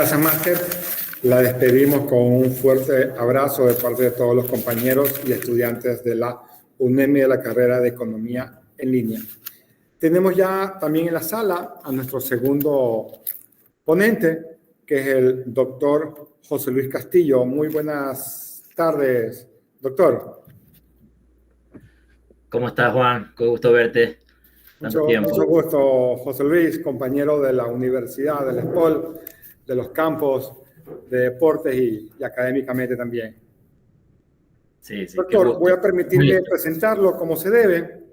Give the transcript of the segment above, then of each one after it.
Gracias, Máster. La despedimos con un fuerte abrazo de parte de todos los compañeros y estudiantes de la UNEMI de la carrera de Economía en Línea. Tenemos ya también en la sala a nuestro segundo ponente, que es el doctor José Luis Castillo. Muy buenas tardes, doctor. ¿Cómo estás, Juan? Qué gusto verte. Tanto tiempo. Mucho gusto, José Luis, compañero de la Universidad, del ESPOL, de los campos de deportes y académicamente también. Sí, qué Doctor, gusto. voy a permitirme presentarlo como se debe.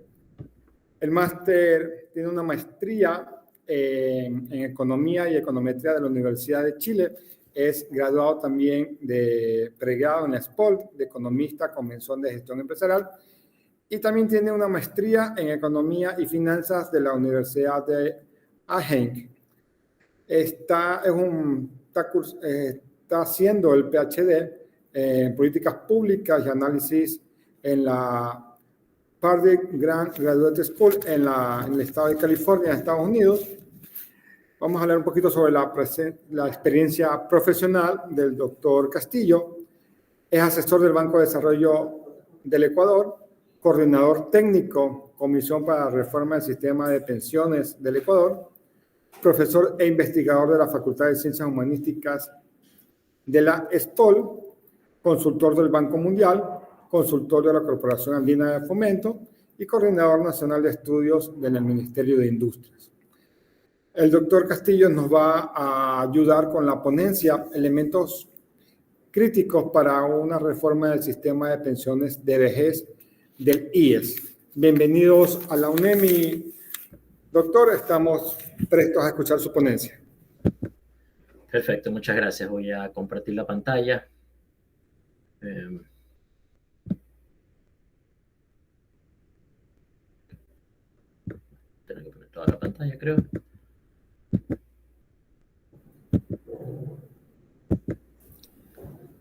El máster tiene una maestría en Economía y Econometría de la Universidad de Chile. Es graduado también de pregrado en la ESPOL, de economista con mención de gestión empresarial. Y también tiene una maestría en Economía y Finanzas de la Universidad de Aarhus. Está haciendo el PhD en Políticas Públicas y Análisis en la Pardee Graduate School en el estado de California, en Estados Unidos. Vamos a hablar un poquito sobre la experiencia profesional del doctor Castillo. Es asesor del Banco de Desarrollo del Ecuador, coordinador técnico, Comisión para la Reforma del Sistema de Pensiones del Ecuador, profesor e investigador de la Facultad de Ciencias Humanísticas de la ESPOL, consultor del Banco Mundial, consultor de la Corporación Andina de Fomento y coordinador nacional de estudios en el Ministerio de Industrias. El doctor Castillo nos va a ayudar con la ponencia Elementos críticos para una reforma del sistema de pensiones de vejez del IES. Bienvenidos a la UNEMI. Doctor, estamos prestos a escuchar su ponencia. Perfecto, muchas gracias. Voy a compartir la pantalla. Tengo que poner toda la pantalla, creo.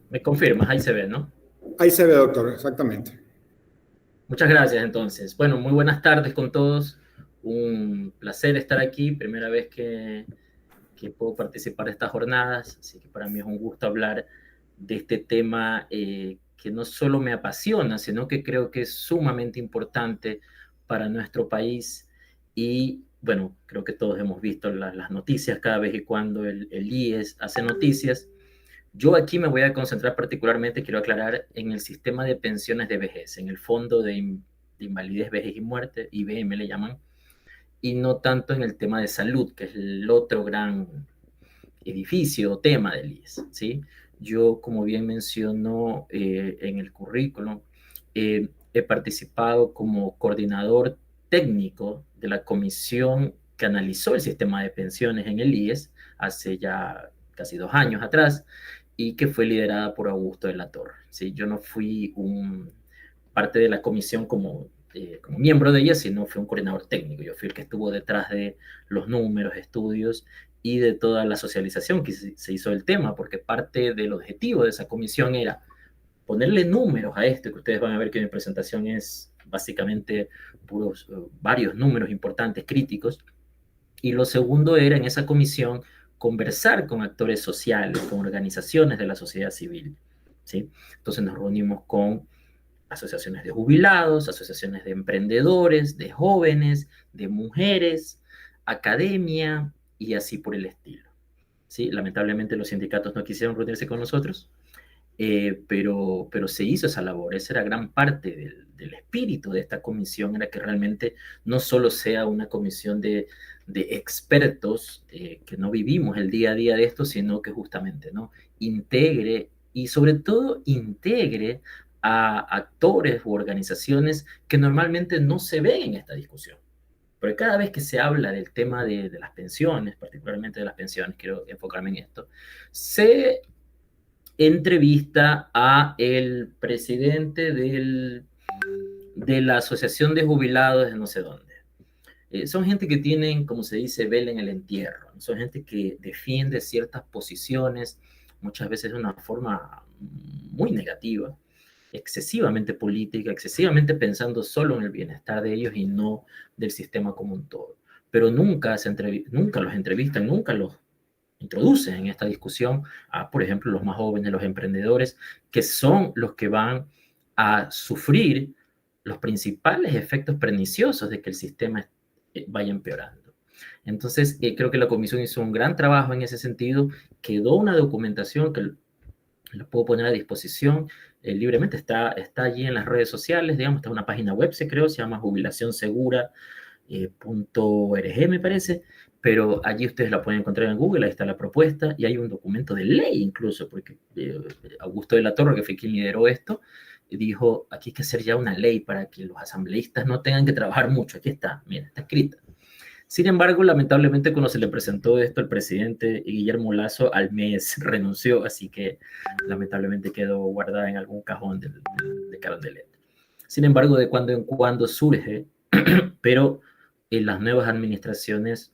¿Me confirmas? Ahí se ve, ¿no? Ahí se ve, doctor, exactamente. Muchas gracias, entonces. Bueno, muy buenas tardes con todos. Un placer estar aquí. Primera vez que puedo participar de estas jornadas, así que para mí es un gusto hablar de este tema que no solo me apasiona, sino que creo que es sumamente importante para nuestro país. Y bueno, creo que todos hemos visto las noticias cada vez y cuando el IES hace noticias. Yo aquí me voy a concentrar particularmente, quiero aclarar, en el sistema de pensiones de vejez, en el Fondo de Invalidez, Vejez y Muerte, IBM le llaman, y no tanto en el tema de salud, que es el otro gran edificio o tema del IES, ¿sí? Yo, como bien mencionó en el currículum, he participado como coordinador técnico de la comisión que analizó el sistema de pensiones en el IES hace ya casi 2 años atrás y que fue liderada por Augusto de la Torre, ¿sí? Yo no fui parte de la comisión como miembro de ella, sino fui un coordinador técnico. Yo fui el que estuvo detrás de los números, estudios y de toda la socialización que se hizo del tema, porque parte del objetivo de esa comisión era ponerle números a esto, que ustedes van a ver que mi presentación es básicamente varios números importantes, críticos. Y lo segundo era en esa comisión conversar con actores sociales, con organizaciones de la sociedad civil, ¿sí? Entonces nos reunimos con asociaciones de jubilados, asociaciones de emprendedores, de jóvenes, de mujeres, academia y así por el estilo. ¿Sí? Lamentablemente los sindicatos no quisieron reunirse con nosotros, pero se hizo esa labor. Esa era gran parte del espíritu de esta comisión, era que realmente no solo sea una comisión de expertos que no vivimos el día a día de esto, sino que justamente, ¿no?, integre y sobre todo integre a actores u organizaciones que normalmente no se ven en esta discusión. Porque cada vez que se habla del tema de las pensiones, particularmente de las pensiones, quiero enfocarme en esto, se entrevista a el presidente de la Asociación de Jubilados de no sé dónde. Son gente que tienen, como se dice, vela en el entierro. Son gente que defiende ciertas posiciones, muchas veces de una forma muy negativa, excesivamente política, excesivamente pensando solo en el bienestar de ellos y no del sistema como un todo. Pero nunca los entrevistan, nunca los introduces en esta discusión a, por ejemplo, los más jóvenes, los emprendedores, que son los que van a sufrir los principales efectos perniciosos de que el sistema vaya empeorando. Entonces, creo que la comisión hizo un gran trabajo en ese sentido, quedó una documentación que la puedo poner a disposición libremente, está allí en las redes sociales, digamos, está en una página web, se llama jubilacionsegura.org, me parece, pero allí ustedes la pueden encontrar en Google, ahí está la propuesta, y hay un documento de ley incluso, porque Augusto de la Torre, que fue quien lideró esto, dijo, aquí hay que hacer ya una ley para que los asambleístas no tengan que trabajar mucho, aquí está, mira, está escrita. Sin embargo, lamentablemente, cuando se le presentó esto al presidente Guillermo Lasso, al mes renunció, así que lamentablemente quedó guardada en algún cajón de Carondelet. Sin embargo, de cuando en cuando surge, pero en las nuevas administraciones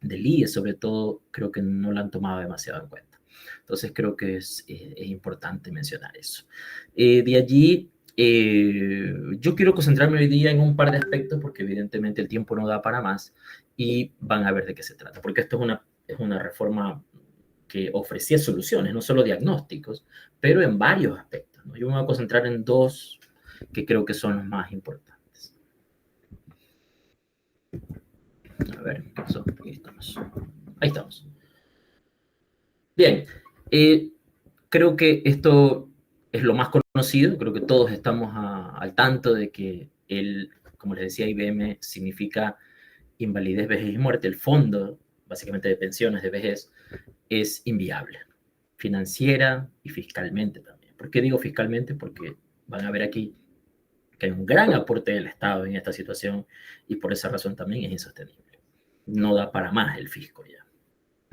del IE, sobre todo, creo que no la han tomado demasiado en cuenta. Entonces, creo que es importante mencionar eso. De allí, yo quiero concentrarme hoy día en un par de aspectos porque evidentemente el tiempo no da para más y van a ver de qué se trata, porque esto es una reforma que ofrecía soluciones, no solo diagnósticos, pero en varios aspectos, ¿no? Yo me voy a concentrar en dos que creo que son los más importantes. A ver, ¿qué pasó? Ahí estamos. Ahí estamos. Bien, creo que esto es lo más conocido, creo que todos estamos al tanto de que como les decía, IBM significa invalidez, vejez y muerte. El fondo, básicamente de pensiones de vejez, es inviable, financiera y fiscalmente también. ¿Por qué digo fiscalmente? Porque van a ver aquí que hay un gran aporte del Estado en esta situación y por esa razón también es insostenible. No da para más el fisco ya.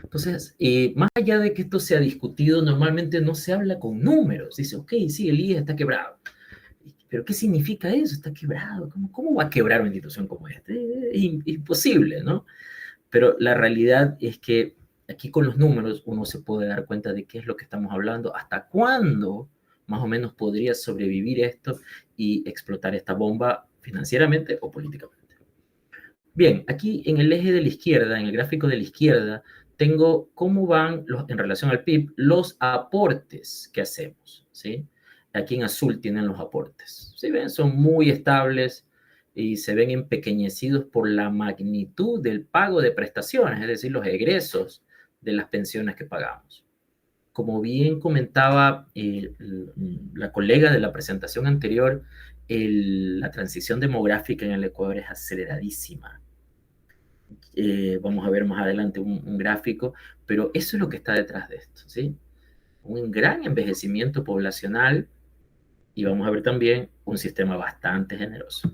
Entonces, más allá de que esto sea discutido, normalmente no se habla con números. Dice, ok, sí, el IES está quebrado. ¿Pero qué significa eso? Está quebrado. ¿Cómo va a quebrar una institución como esta? Es imposible, ¿no? Pero la realidad es que aquí con los números uno se puede dar cuenta de qué es lo que estamos hablando, hasta cuándo más o menos podría sobrevivir esto y explotar esta bomba financieramente o políticamente. Bien, aquí en el eje de la izquierda, en el gráfico de la izquierda, tengo cómo van, en relación al PIB, los aportes que hacemos, ¿sí? Aquí en azul tienen los aportes. ¿Sí ven? Son muy estables y se ven empequeñecidos por la magnitud del pago de prestaciones, es decir, los egresos de las pensiones que pagamos. Como bien comentaba la colega de la presentación anterior, la transición demográfica en el Ecuador es aceleradísima. Vamos a ver más adelante un gráfico, pero eso es lo que está detrás de esto, ¿sí? Un gran envejecimiento poblacional y vamos a ver también un sistema bastante generoso.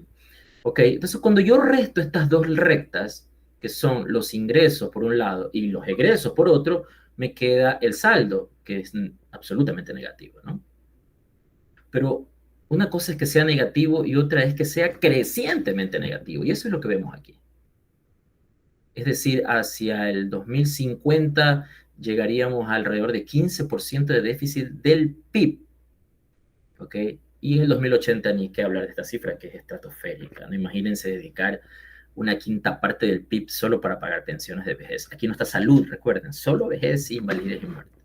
Ok, entonces cuando yo resto estas dos rectas, que son los ingresos por un lado y los egresos por otro, me queda el saldo, que es absolutamente negativo, ¿no? Pero una cosa es que sea negativo y otra es que sea crecientemente negativo, y eso es lo que vemos aquí. Es decir, hacia el 2050 llegaríamos a alrededor de 15% de déficit del PIB. ¿Ok? Y en el 2080 ni qué hablar de esta cifra que es estratosférica. ¿No? Imagínense dedicar una quinta parte del PIB solo para pagar pensiones de vejez. Aquí no está salud, recuerden, solo vejez, invalidez y muerte.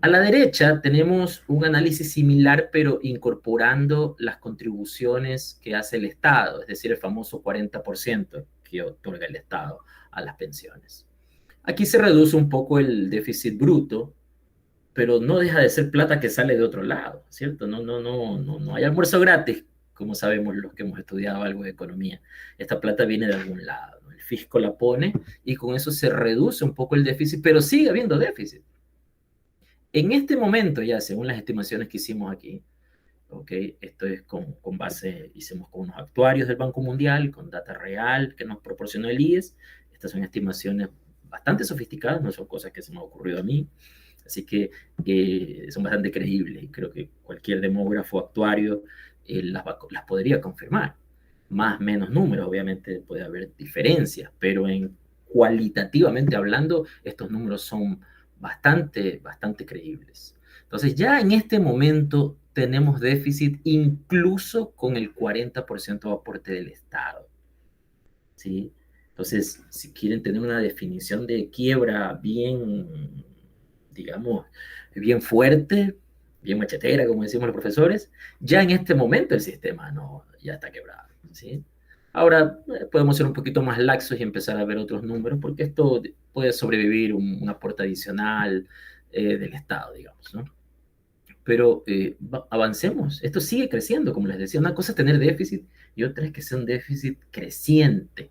A la derecha tenemos un análisis similar, pero incorporando las contribuciones que hace el Estado, es decir, el famoso 40% que otorga el Estado a las pensiones. Aquí se reduce un poco el déficit bruto, pero no deja de ser plata que sale de otro lado, ¿cierto? No hay almuerzo gratis, como sabemos los que hemos estudiado algo de economía. Esta plata viene de algún lado, ¿no? El fisco la pone y con eso se reduce un poco el déficit, pero sigue habiendo déficit. En este momento, ya según las estimaciones que hicimos aquí, okay, esto es con base, hicimos con unos actuarios del Banco Mundial, con data real que nos proporcionó el IES. Estas son estimaciones bastante sofisticadas, no son cosas que se me han ocurrido a mí, así que son bastante creíbles y creo que cualquier demógrafo actuario las podría confirmar. Más, menos números, obviamente puede haber diferencias, pero cualitativamente hablando, estos números son bastante creíbles. Entonces, ya en este momento tenemos déficit incluso con el 40% de aporte del Estado. ¿Sí? Entonces, si quieren tener una definición de quiebra bien, digamos, bien fuerte, bien machetera, como decimos los profesores, ya en este momento el sistema no, ya está quebrado, ¿sí? Ahora podemos ser un poquito más laxos y empezar a ver otros números, porque esto puede sobrevivir un aporte adicional del Estado, digamos, ¿no? Pero avancemos, esto sigue creciendo, como les decía, una cosa es tener déficit y otra es que sea un déficit creciente,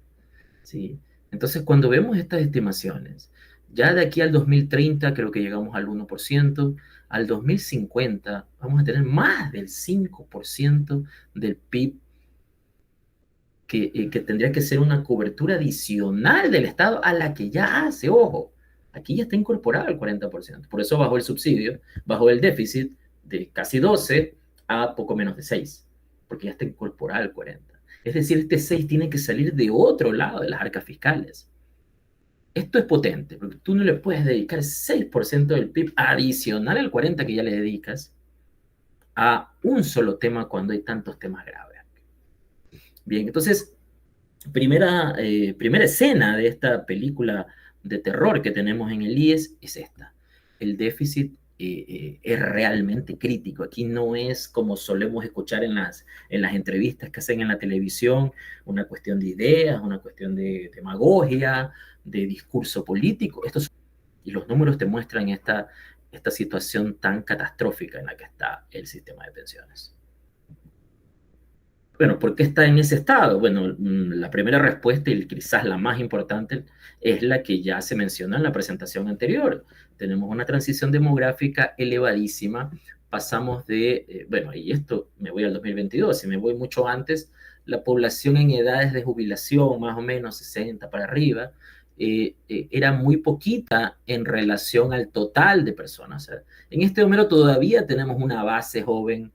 ¿sí? Entonces, cuando vemos estas estimaciones, ya de aquí al 2030 creo que llegamos al 1%, al 2050 vamos a tener más del 5% del PIB que tendría que ser una cobertura adicional del Estado a la que ya hace, ojo, aquí ya está incorporado el 40%, por eso bajó el subsidio, bajó el déficit de casi 12 a poco menos de 6, porque ya está incorporado el 40. Es decir, este 6 tiene que salir de otro lado de las arcas fiscales. Esto es potente, porque tú no le puedes dedicar 6% del PIB adicional al 40 que ya le dedicas a un solo tema cuando hay tantos temas graves. Bien, entonces, primera escena de esta película de terror que tenemos en el IES es esta. El déficit es realmente crítico. Aquí no es como solemos escuchar en las entrevistas que hacen en la televisión, una cuestión de ideas, una cuestión de demagogia, de discurso político. Y los números te muestran esta situación tan catastrófica en la que está el sistema de pensiones. Bueno, ¿por qué está en ese estado? Bueno, la primera respuesta y quizás la más importante es la que ya se mencionó en la presentación anterior. Tenemos una transición demográfica elevadísima. Pasamos bueno, y esto me voy al 2022, si me voy mucho antes, la población en edades de jubilación, más o menos 60 para arriba, era muy poquita en relación al total de personas. O sea, en este número todavía tenemos una base joven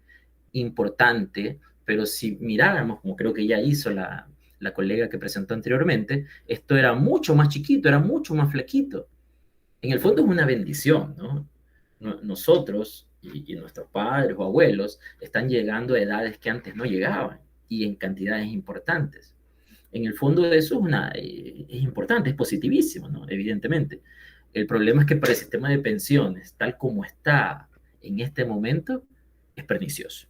importante, pero si miráramos, como creo que ya hizo la colega que presentó anteriormente, esto era mucho más chiquito, era mucho más flaquito. En el fondo es una bendición, ¿no? Nosotros y nuestros padres o abuelos están llegando a edades que antes no llegaban y en cantidades importantes. En el fondo de eso es importante, es positivísimo, ¿no? Evidentemente. El problema es que para el sistema de pensiones, tal como está en este momento, es pernicioso.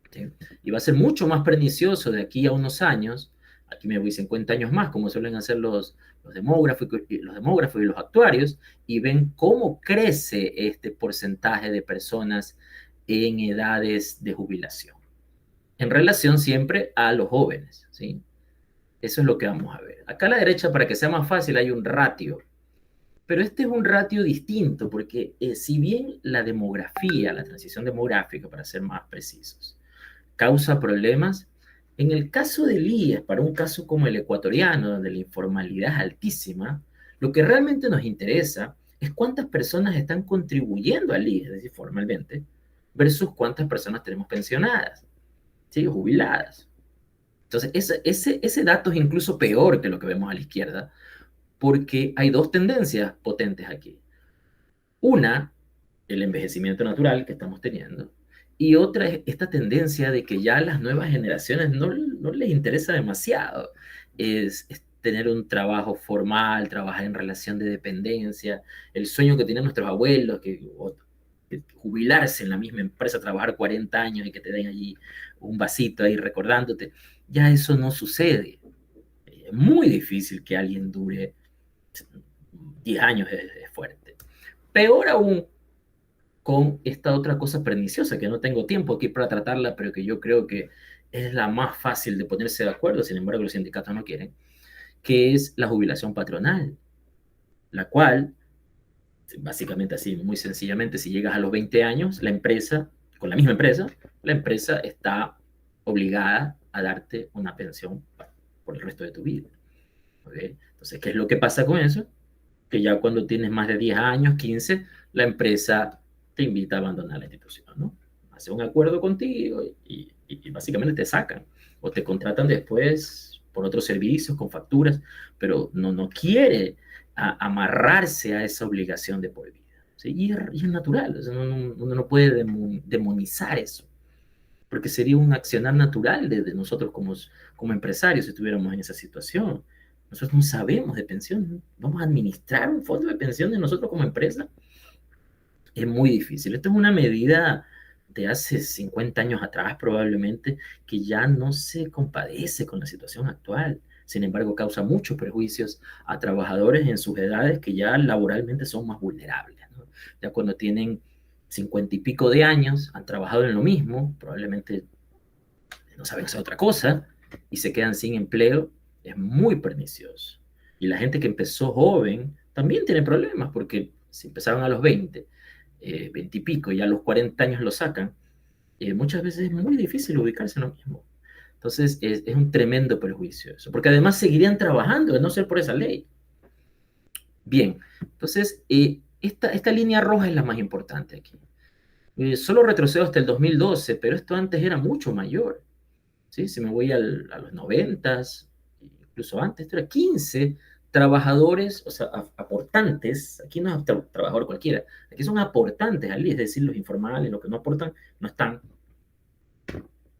¿Sí? Y va a ser mucho más pernicioso de aquí a unos años, aquí me voy 50 años más, como suelen hacer los demógrafos y los actuarios, y ven cómo crece este porcentaje de personas en edades de jubilación, en relación siempre a los jóvenes. ¿Sí? Eso es lo que vamos a ver. Acá a la derecha, para que sea más fácil, hay un ratio. Pero este es un ratio distinto, porque si bien la demografía, la transición demográfica, para ser más precisos, causa problemas. En el caso del IES, para un caso como el ecuatoriano, donde la informalidad es altísima, lo que realmente nos interesa es cuántas personas están contribuyendo al IES, es decir, formalmente, versus cuántas personas tenemos pensionadas, ¿sí? Jubiladas. Entonces, ese dato es incluso peor que lo que vemos a la izquierda, porque hay dos tendencias potentes aquí. Una, el envejecimiento natural que estamos teniendo, y otra es esta tendencia de que ya a las nuevas generaciones no les interesa demasiado. Es tener un trabajo formal, trabajar en relación de dependencia, el sueño que tienen nuestros abuelos, que jubilarse en la misma empresa, trabajar 40 años y que te den allí un vasito ahí recordándote, ya eso no sucede. Es muy difícil que alguien dure 10 años, es fuerte. Peor aún, con esta otra cosa perniciosa que no tengo tiempo aquí para tratarla, pero que yo creo que es la más fácil de ponerse de acuerdo, sin embargo los sindicatos no quieren, que es la jubilación patronal, la cual, básicamente así, muy sencillamente, si llegas a los 20 años, la empresa, con la misma empresa, la empresa está obligada a darte una pensión por el resto de tu vida. ¿Okay? Entonces, ¿qué es lo que pasa con eso? Que ya cuando tienes más de 10 años, 15, la empresa te invita a abandonar la institución, ¿no? Hace un acuerdo contigo y básicamente te sacan o te contratan después por otros servicios con facturas, pero no quiere amarrarse a esa obligación de por vida. ¿Sí? Y es natural, o sea, uno no puede demonizar eso, porque sería un accionar natural de nosotros como empresarios si estuviéramos en esa situación. Nosotros no sabemos de pensiones. Vamos a administrar un fondo de pensiones nosotros como empresa. Es muy difícil. Esto es una medida de hace 50 años atrás probablemente que ya no se compadece con la situación actual. Sin embargo, causa muchos perjuicios a trabajadores en sus edades que ya laboralmente son más vulnerables, ¿no? Ya cuando tienen 50 y pico de años, han trabajado en lo mismo, probablemente no saben hacer otra cosa y se quedan sin empleo, es muy pernicioso. Y la gente que empezó joven también tiene problemas porque si empezaron a los 20, 20 y pico y a los 40 años lo sacan, muchas veces es muy difícil ubicarse en lo mismo. Entonces es un tremendo perjuicio eso, porque además seguirían trabajando de no ser por esa ley. Bien, entonces esta línea roja es la más importante aquí. Solo retrocedo hasta el 2012, pero esto antes era mucho mayor. ¿Sí? Si me voy a los 90, incluso antes, esto era 15 trabajadores, o sea, aportantes, aquí no es trabajador cualquiera, aquí son aportantes al IES, es decir, los informales, los que no aportan, no están.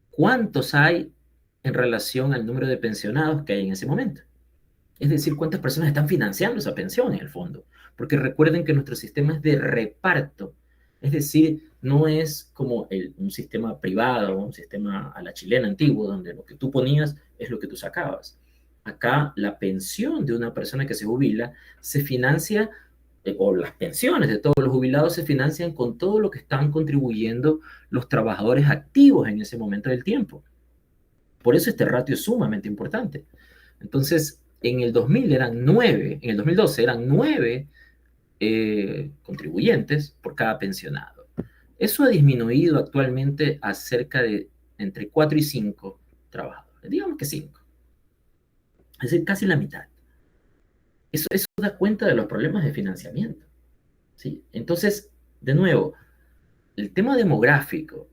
¿Cuántos hay en relación al número de pensionados que hay en ese momento? Es decir, cuántas personas están financiando esa pensión en el fondo. Porque recuerden que nuestro sistema es de reparto. Es decir, no es como un sistema privado, un sistema a la chilena antiguo, donde lo que tú ponías es lo que tú sacabas. Acá la pensión de una persona que se jubila se financia, o las pensiones de todos los jubilados se financian con todo lo que están contribuyendo los trabajadores activos en ese momento del tiempo. Por eso este ratio es sumamente importante. Entonces, en el 2000 eran 9, en el 2012 eran 9 contribuyentes por cada pensionado. Eso ha disminuido actualmente a cerca de entre 4 y 5 trabajadores, digamos que 5, es decir, casi la mitad. Eso da cuenta de los problemas de financiamiento, ¿sí? Entonces, de nuevo, el tema demográfico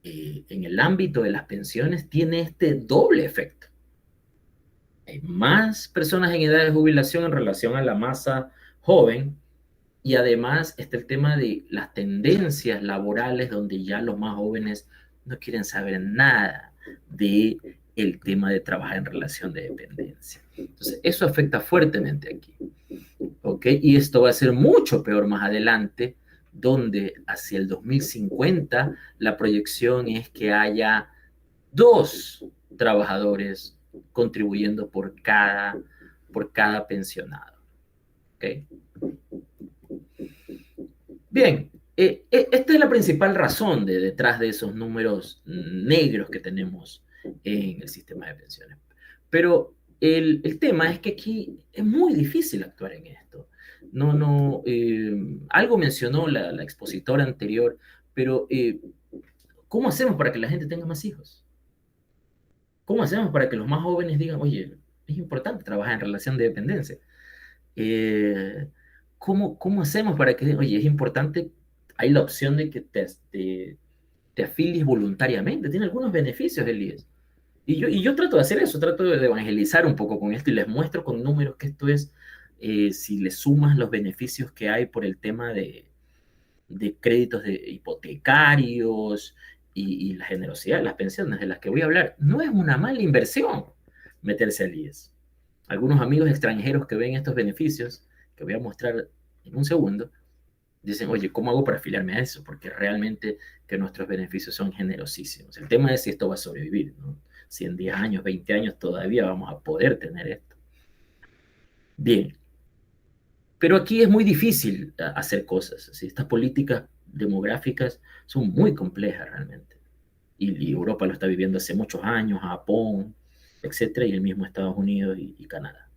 en el ámbito de las pensiones tiene este doble efecto. Hay más personas en edad de jubilación en relación a la masa joven y además está el tema de las tendencias laborales donde ya los más jóvenes no quieren saber nada de el tema de trabajar en relación de dependencia. Entonces, eso afecta fuertemente aquí, ¿ok? Y esto va a ser mucho peor más adelante, donde hacia el 2050 la proyección es que haya 2 trabajadores contribuyendo por cada pensionado. ¿Okay? Bien, esta es la principal razón detrás de esos números negros que tenemos en el sistema de pensiones. Pero el tema es que aquí es muy difícil actuar en esto. Algo mencionó la expositora anterior, pero ¿cómo hacemos para que la gente tenga más hijos? ¿Cómo hacemos para que los más jóvenes digan, oye, es importante trabajar en relación de dependencia? Eh, ¿Cómo hacemos para que, oye, es importante, hay la opción de que te afilies voluntariamente, tiene algunos beneficios el IES. Y yo trato de hacer eso, trato de evangelizar un poco con esto y les muestro con números que esto es, si le sumas los beneficios que hay por el tema de créditos de hipotecarios y la generosidad de las pensiones de las que voy a hablar, no es una mala inversión meterse al IES. Algunos amigos extranjeros que ven estos beneficios, que voy a mostrar en un segundo, dicen, oye, ¿cómo hago para afiliarme a eso? Porque realmente que nuestros beneficios son generosísimos. El tema es si esto va a sobrevivir, ¿no? Si en 10 años, 20 años todavía vamos a poder tener esto. Bien, pero aquí es muy difícil hacer cosas. ¿Sí? Estas políticas demográficas son muy complejas realmente. Y Europa lo está viviendo hace muchos años, Japón, etcétera, y el mismo Estados Unidos y Canadá.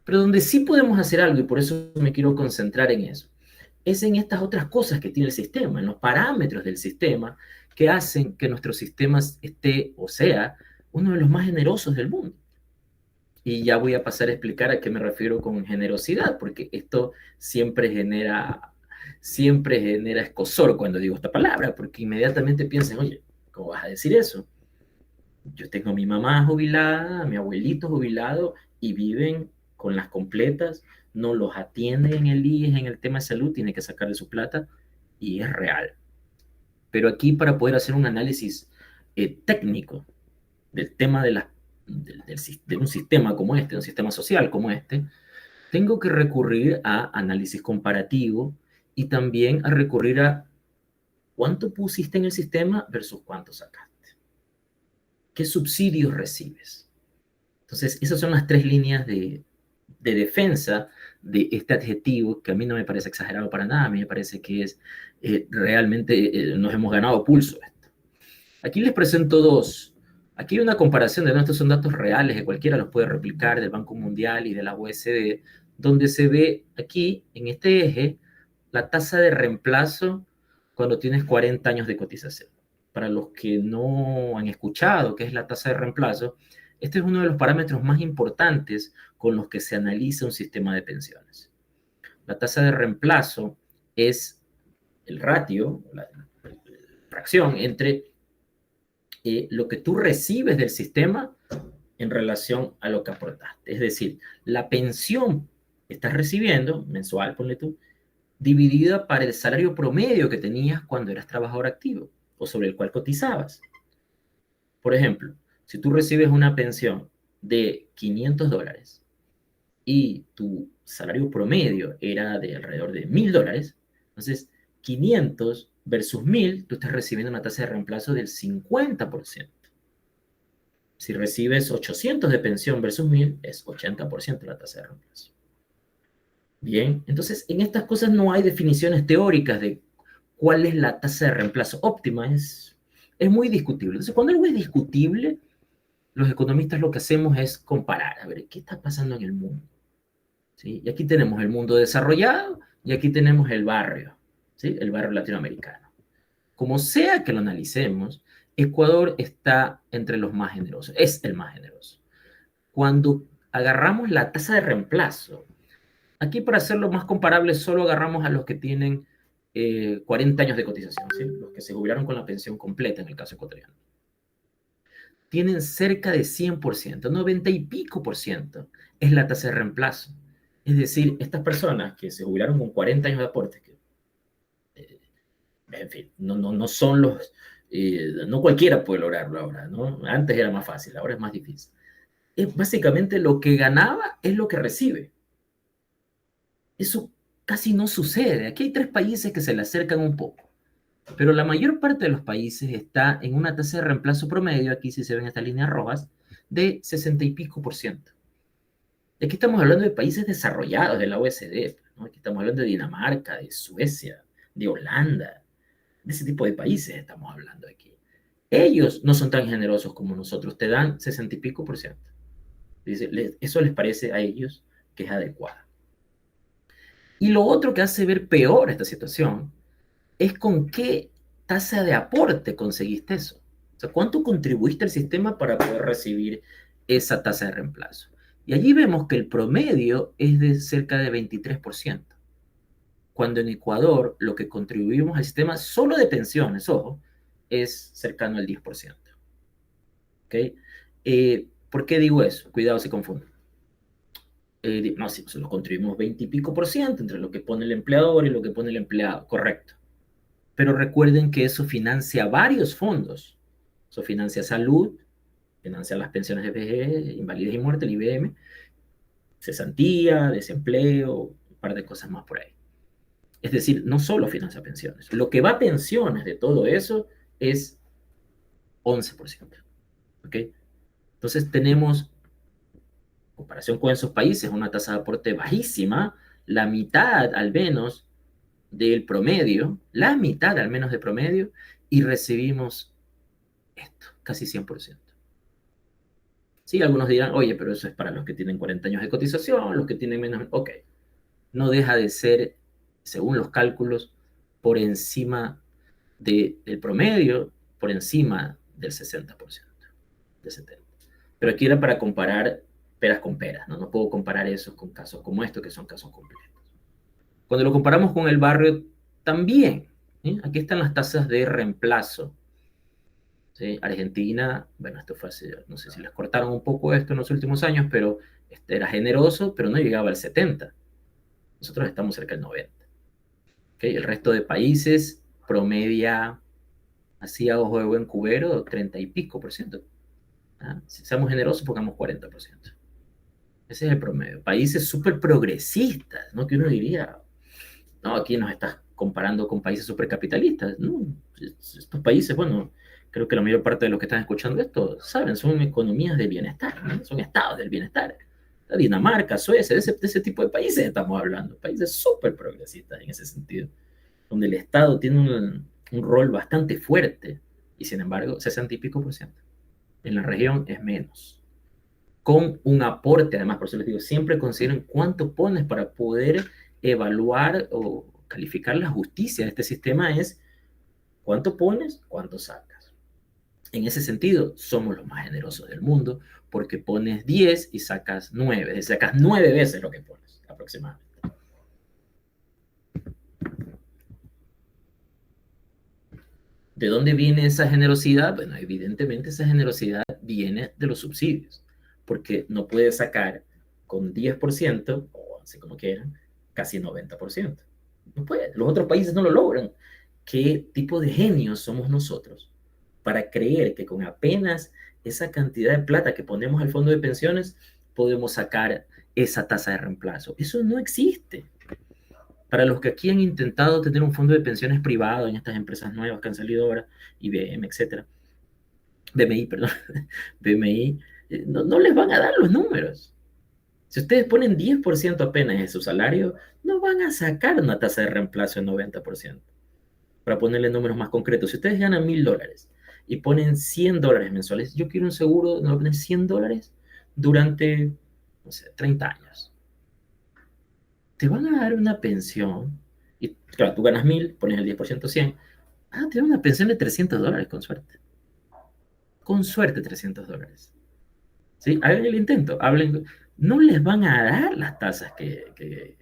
Pero donde sí podemos hacer algo, y por eso me quiero concentrar en eso, es en estas otras cosas que tiene el sistema, en los parámetros del sistema que hacen que nuestro sistema esté, o sea, uno de los más generosos del mundo. Y ya voy a pasar a explicar a qué me refiero con generosidad, porque esto siempre genera escozor cuando digo esta palabra, porque inmediatamente piensan, oye, ¿cómo vas a decir eso? Yo tengo a mi mamá jubilada, a mi abuelito jubilado y viven con las completas, no los atiende en el IES, en el tema de salud, tiene que sacar de su plata y es real. Pero aquí para poder hacer un análisis técnico del tema de las de un sistema como este, de un sistema social como este, tengo que recurrir a análisis comparativo y también a recurrir a cuánto pusiste en el sistema versus cuánto sacaste. ¿Qué subsidios recibes? Entonces, esas son las tres líneas de defensa de este adjetivo que a mí no me parece exagerado para nada, a mí me parece que es realmente nos hemos ganado pulso esto. Aquí les presento dos. Aquí hay una comparación de estos son datos reales que cualquiera los puede replicar del Banco Mundial y de la OECD, donde se ve aquí en este eje la tasa de reemplazo cuando tienes 40 años de cotización. Para los que no han escuchado qué es la tasa de reemplazo, este es uno de los parámetros más importantes con los que se analiza un sistema de pensiones. La tasa de reemplazo es el ratio, la fracción entre lo que tú recibes del sistema en relación a lo que aportaste. Es decir, la pensión que estás recibiendo, mensual, ponle tú, dividida para el salario promedio que tenías cuando eras trabajador activo o sobre el cual cotizabas. Por ejemplo, si tú recibes una pensión de $500 y tu salario promedio era de alrededor de $1,000, entonces 500 versus 1,000, tú estás recibiendo una tasa de reemplazo del 50%. Si recibes 800 de pensión versus 1,000, es 80% la tasa de reemplazo. Bien, entonces en estas cosas no hay definiciones teóricas de cuál es la tasa de reemplazo óptima, es muy discutible. Entonces, cuando algo es discutible, los economistas lo que hacemos es comparar, a ver, ¿qué está pasando en el mundo? ¿Sí? Y aquí tenemos el mundo desarrollado y aquí tenemos el barrio, ¿sí? El barrio latinoamericano. Como sea que lo analicemos, Ecuador está entre los más generosos, es el más generoso. Cuando agarramos la tasa de reemplazo, aquí para hacerlo más comparable solo agarramos a los que tienen 40 años de cotización, ¿sí? Los que se jubilaron con la pensión completa en el caso ecuatoriano. Tienen cerca de 100%, 90 y pico por ciento es la tasa de reemplazo. Es decir, estas personas que se jubilaron con 40 años de aporte, que, en fin, no son los, no cualquiera puede lograrlo ahora, ¿no? Antes era más fácil, ahora es más difícil. Es básicamente lo que ganaba es lo que recibe. Eso casi no sucede. Aquí hay 3 países que se le acercan un poco, pero la mayor parte de los países está en una tasa de reemplazo promedio, aquí sí se ven estas líneas rojas, de 60 y pico por ciento. Aquí estamos hablando de países desarrollados de la OECD, ¿no? Aquí estamos hablando de Dinamarca, de Suecia, de Holanda, de ese tipo de países estamos hablando aquí. Ellos no son tan generosos como nosotros, te dan 60 y pico por ciento. Eso les parece a ellos que es adecuado. Y lo otro que hace ver peor esta situación es con qué tasa de aporte conseguiste eso. O sea, cuánto contribuiste al sistema para poder recibir esa tasa de reemplazo. Y allí vemos que el promedio es de cerca de 23%, cuando en Ecuador lo que contribuimos al sistema solo de pensiones, ojo, es cercano al 10%. ¿Okay? ¿Por qué digo eso? Cuidado si confunden. No, si nosotros contribuimos 20 y pico por ciento entre lo que pone el empleador y lo que pone el empleado, correcto. Pero recuerden que eso financia varios fondos. Eso financia salud, financia las pensiones de vejez, invalidez y muerte, el IBM, cesantía, desempleo, un par de cosas más por ahí. Es decir, no solo financia pensiones. Lo que va a pensiones de todo eso es 11%. ¿Ok? Entonces tenemos, en comparación con esos países, una tasa de aporte bajísima, la mitad al menos del promedio, la mitad al menos del promedio, y recibimos esto, casi 100%. Sí, algunos dirán, oye, pero eso es para los que tienen 40 años de cotización, los que tienen menos. Ok, no deja de ser, según los cálculos, por encima del promedio, por encima del 60%, del 70%. Pero aquí era para comparar peras con peras, ¿no? No puedo comparar eso con casos como estos, que son casos completos. Cuando lo comparamos con el barrio, también, ¿sí? Aquí están las tasas de reemplazo. ¿Sí? Argentina, bueno, esto fue hace, no sé si les cortaron un poco esto en los últimos años, pero era generoso, pero no llegaba al 70%. Nosotros estamos cerca del 90%. ¿Okay? El resto de países promedia, así a ojo de buen cubero, 30 y pico por ciento. Si seamos generosos, pongamos 40%. Ese es el promedio. Países súper progresistas, ¿no? Que uno diría, no, aquí nos estás comparando con países súper capitalistas. No, estos países, bueno, creo que la mayor parte de los que están escuchando esto saben, son economías del bienestar, ¿no? Son estados del bienestar. Dinamarca, Suecia, de ese tipo de países estamos hablando, países súper progresistas en ese sentido, donde el Estado tiene un rol bastante fuerte y sin embargo 60 y pico por ciento. En la región es menos. Con un aporte, además, por eso les digo, siempre consideren cuánto pones para poder evaluar o calificar la justicia de este sistema es cuánto pones, cuánto sacas. En ese sentido, somos los más generosos del mundo porque pones 10 y sacas 9, sacas 9 veces lo que pones aproximadamente. ¿De dónde viene esa generosidad? Bueno, evidentemente esa generosidad viene de los subsidios, porque no puedes sacar con 10%, o así como quieran, casi 90%. No puede. Los otros países no lo logran. ¿Qué tipo de genios somos nosotros para creer que con apenas esa cantidad de plata que ponemos al fondo de pensiones podemos sacar esa tasa de reemplazo? Eso no existe. Para los que aquí han intentado tener un fondo de pensiones privado en estas empresas nuevas que han salido ahora, IBM, etcétera, BMI, perdón, BMI, no les van a dar los números. Si ustedes ponen 10% apenas en su salario, no van a sacar una tasa de reemplazo de 90%. Para ponerle números más concretos, si ustedes ganan $1,000 y ponen $100 mensuales, yo quiero un seguro, no voy a poner $100 durante, no sé, 30 años. Te van a dar una pensión, y claro, tú ganas 1,000, pones el 10%, 100, te dan una pensión de $300 con suerte. Con suerte $300. ¿Sí? Hagan el intento, hablen, no les van a dar las tasas que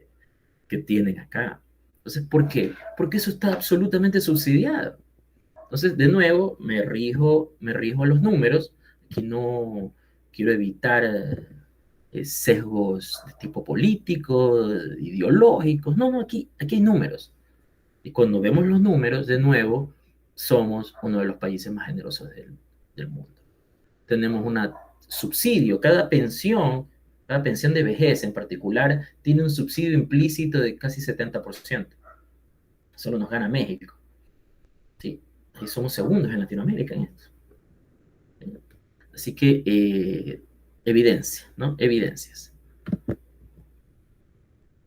tienen acá. Entonces, ¿por qué? Porque eso está absolutamente subsidiado. Entonces, de nuevo, me rijo a los números. Aquí no quiero evitar sesgos de tipo político, ideológicos. No, aquí hay números. Y cuando vemos los números, de nuevo, somos uno de los países más generosos del mundo. Tenemos un subsidio, cada pensión de vejez en particular, tiene un subsidio implícito de casi 70%. Solo nos gana México. ¿Sí? Y somos segundos en Latinoamérica en esto. Así que evidencia, ¿no? Evidencias.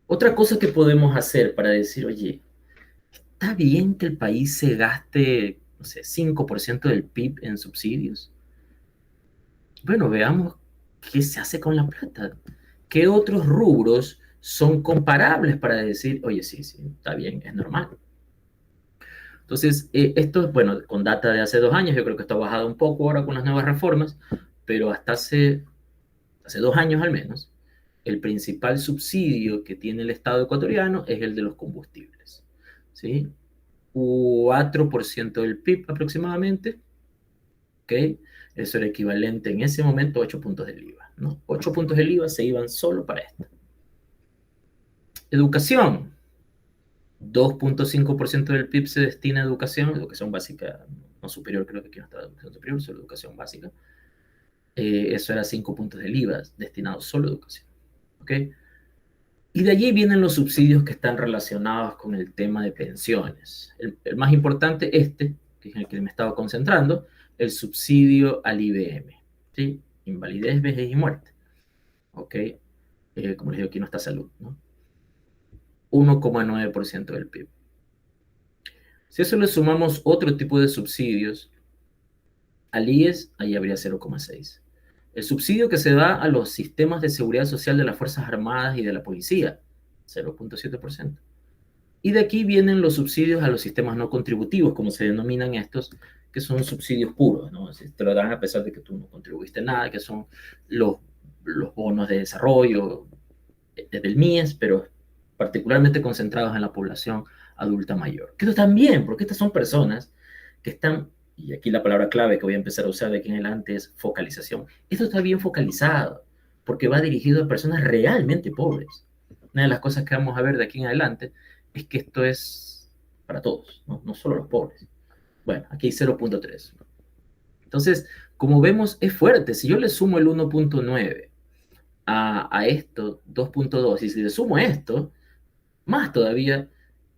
Otra cosa que podemos hacer para decir, oye, ¿está bien que el país se gaste, no sé, 5% del PIB en subsidios? Bueno, veamos qué se hace con la plata. ¿Qué otros rubros son comparables para decir, oye, sí, está bien, es normal? Entonces, esto, bueno, con data de hace 2 años, yo creo que está bajado un poco ahora con las nuevas reformas, pero hasta hace 2 años al menos, el principal subsidio que tiene el Estado ecuatoriano es el de los combustibles. ¿Sí? 4% del PIB aproximadamente, ¿ok? Eso era equivalente en ese momento a 8 puntos del IVA, ¿no? 8 puntos del IVA se iban solo para esto. Educación. 2.5% del PIB se destina a educación básica, no superior, creo que aquí no está educación superior, solo educación básica. Eso era 5 puntos del IVA destinados solo a educación. ¿Ok? Y de allí vienen los subsidios que están relacionados con el tema de pensiones. El más importante, que es en el que me estaba concentrando, el subsidio al IBM. ¿Sí? Invalidez, vejez y muerte. ¿Ok? Como les digo, aquí no está salud, ¿no? 1,9% del PIB. Si eso le sumamos otro tipo de subsidios, al IES, ahí habría 0,6. El subsidio que se da a los sistemas de seguridad social de las Fuerzas Armadas y de la Policía, 0,7%. Y de aquí vienen los subsidios a los sistemas no contributivos, como se denominan estos, que son subsidios puros, ¿no? Te lo dan a pesar de que tú no contribuiste nada, que son los bonos de desarrollo del MIES, pero particularmente concentrados en la población adulta mayor. Que esto también, porque estas son personas que están, y aquí la palabra clave que voy a empezar a usar de aquí en adelante es focalización. Esto está bien focalizado, porque va dirigido a personas realmente pobres. Una de las cosas que vamos a ver de aquí en adelante es que esto es para todos, no solo los pobres. Bueno, aquí hay 0,3. Entonces, como vemos, es fuerte. Si yo le sumo el 1.9 a esto, 2.2, y si le sumo esto, más todavía,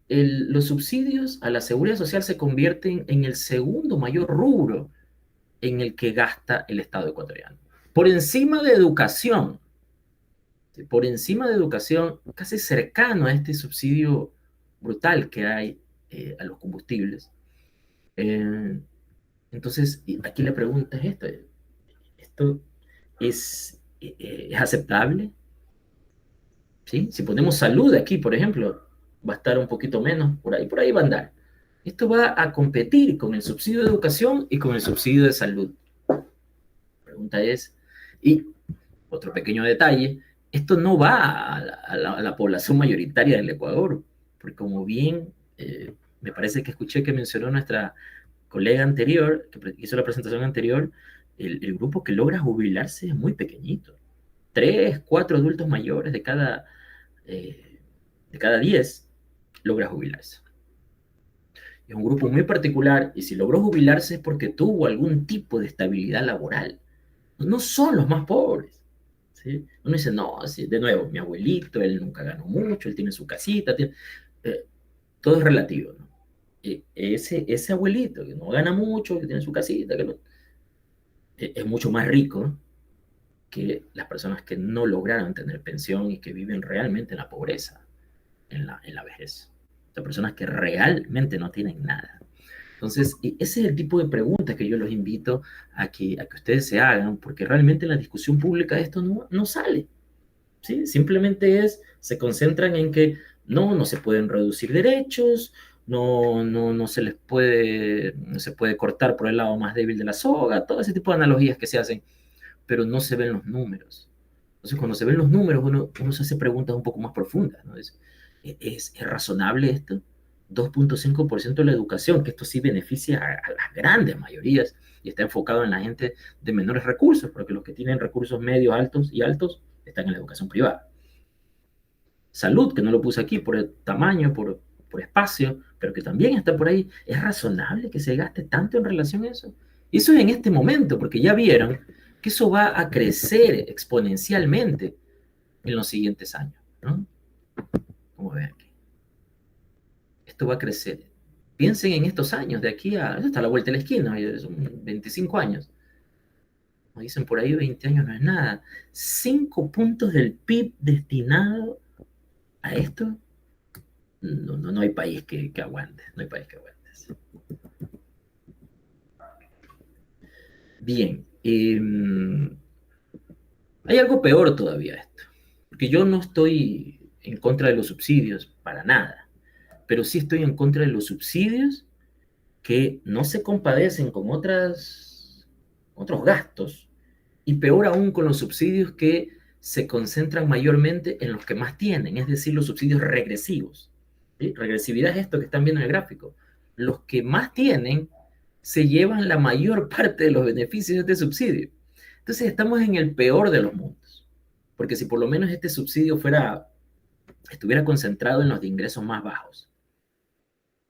los subsidios a la seguridad social se convierten en el segundo mayor rubro en el que gasta el Estado ecuatoriano. Por encima de educación, por encima de educación, casi cercano a este subsidio brutal que hay a los combustibles. Entonces, aquí la pregunta es ¿esto es aceptable? ¿Sí? Si ponemos salud aquí, por ejemplo, va a estar un poquito menos, por ahí va a andar. Esto va a competir con el subsidio de educación y con el subsidio de salud. La pregunta es, y otro pequeño detalle, esto no va a la población mayoritaria del Ecuador, porque como bien me parece que escuché que mencionó nuestra colega anterior, que hizo la presentación anterior, el grupo que logra jubilarse es muy pequeñito. 3, 4 adultos mayores de cada 10 logra jubilarse. Es un grupo muy particular y si logró jubilarse es porque tuvo algún tipo de estabilidad laboral. No son los más pobres. ¿Sí? Uno dice, no, sí, de nuevo, mi abuelito, él nunca ganó mucho, él tiene su casita, todo es relativo, ¿no? Ese abuelito que no gana mucho, que tiene su casita, es mucho más rico que las personas que no lograron tener pensión y que viven realmente en la pobreza, en la vejez. Las personas que realmente no tienen nada. Entonces, ese es el tipo de preguntas que yo los invito a que ustedes se hagan, porque realmente en la discusión pública esto no sale. ¿Sí? Simplemente se concentran en que no se pueden reducir derechos, no se les puede, no se puede cortar por el lado más débil de la soga, todo ese tipo de analogías que se hacen, pero no se ven los números. Entonces, cuando se ven los números, uno se hace preguntas un poco más profundas, ¿no? ¿Es razonable esto? 2.5% de la educación, que esto sí beneficia a las grandes mayorías y está enfocado en la gente de menores recursos, porque los que tienen recursos medios, altos y altos están en la educación privada. Salud, que no lo puse aquí por el tamaño, por espacio, pero que también está por ahí. ¿Es razonable que se gaste tanto en relación a eso? Y eso es en este momento, porque ya vieron que eso va a crecer exponencialmente en los siguientes años, ¿no? Como ven aquí. Esto va a crecer. Piensen en estos años, de aquí hasta la vuelta de la esquina, son 25 años. Como dicen por ahí, 20 años no es nada. 5 puntos del PIB destinado a esto, no hay país que aguante, no hay país que aguante. Bien, hay algo peor todavía esto, porque yo no estoy en contra de los subsidios, para nada, pero sí estoy en contra de los subsidios que no se compadecen con otros gastos, y peor aún con los subsidios que se concentran mayormente en los que más tienen, es decir, los subsidios regresivos. ¿Sí? Regresividad es esto que están viendo en el gráfico. Los que más tienen se llevan la mayor parte de los beneficios de este subsidio. Entonces estamos en el peor de los mundos, porque si por lo menos este subsidio estuviera concentrado en los de ingresos más bajos,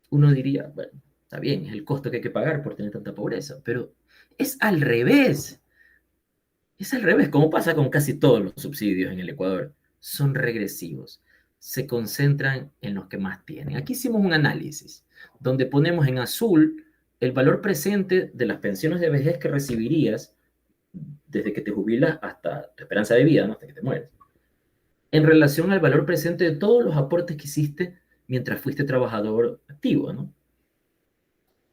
uno diría, bueno, está bien, es el costo que hay que pagar por tener tanta pobreza, pero es al revés. Es al revés, como pasa con casi todos los subsidios en el Ecuador. Son regresivos. Se concentran en los que más tienen. Aquí hicimos un análisis donde ponemos en azul el valor presente de las pensiones de vejez que recibirías desde que te jubilas hasta tu esperanza de vida, ¿no? Hasta que te mueres, en relación al valor presente de todos los aportes que hiciste mientras fuiste trabajador activo, ¿no?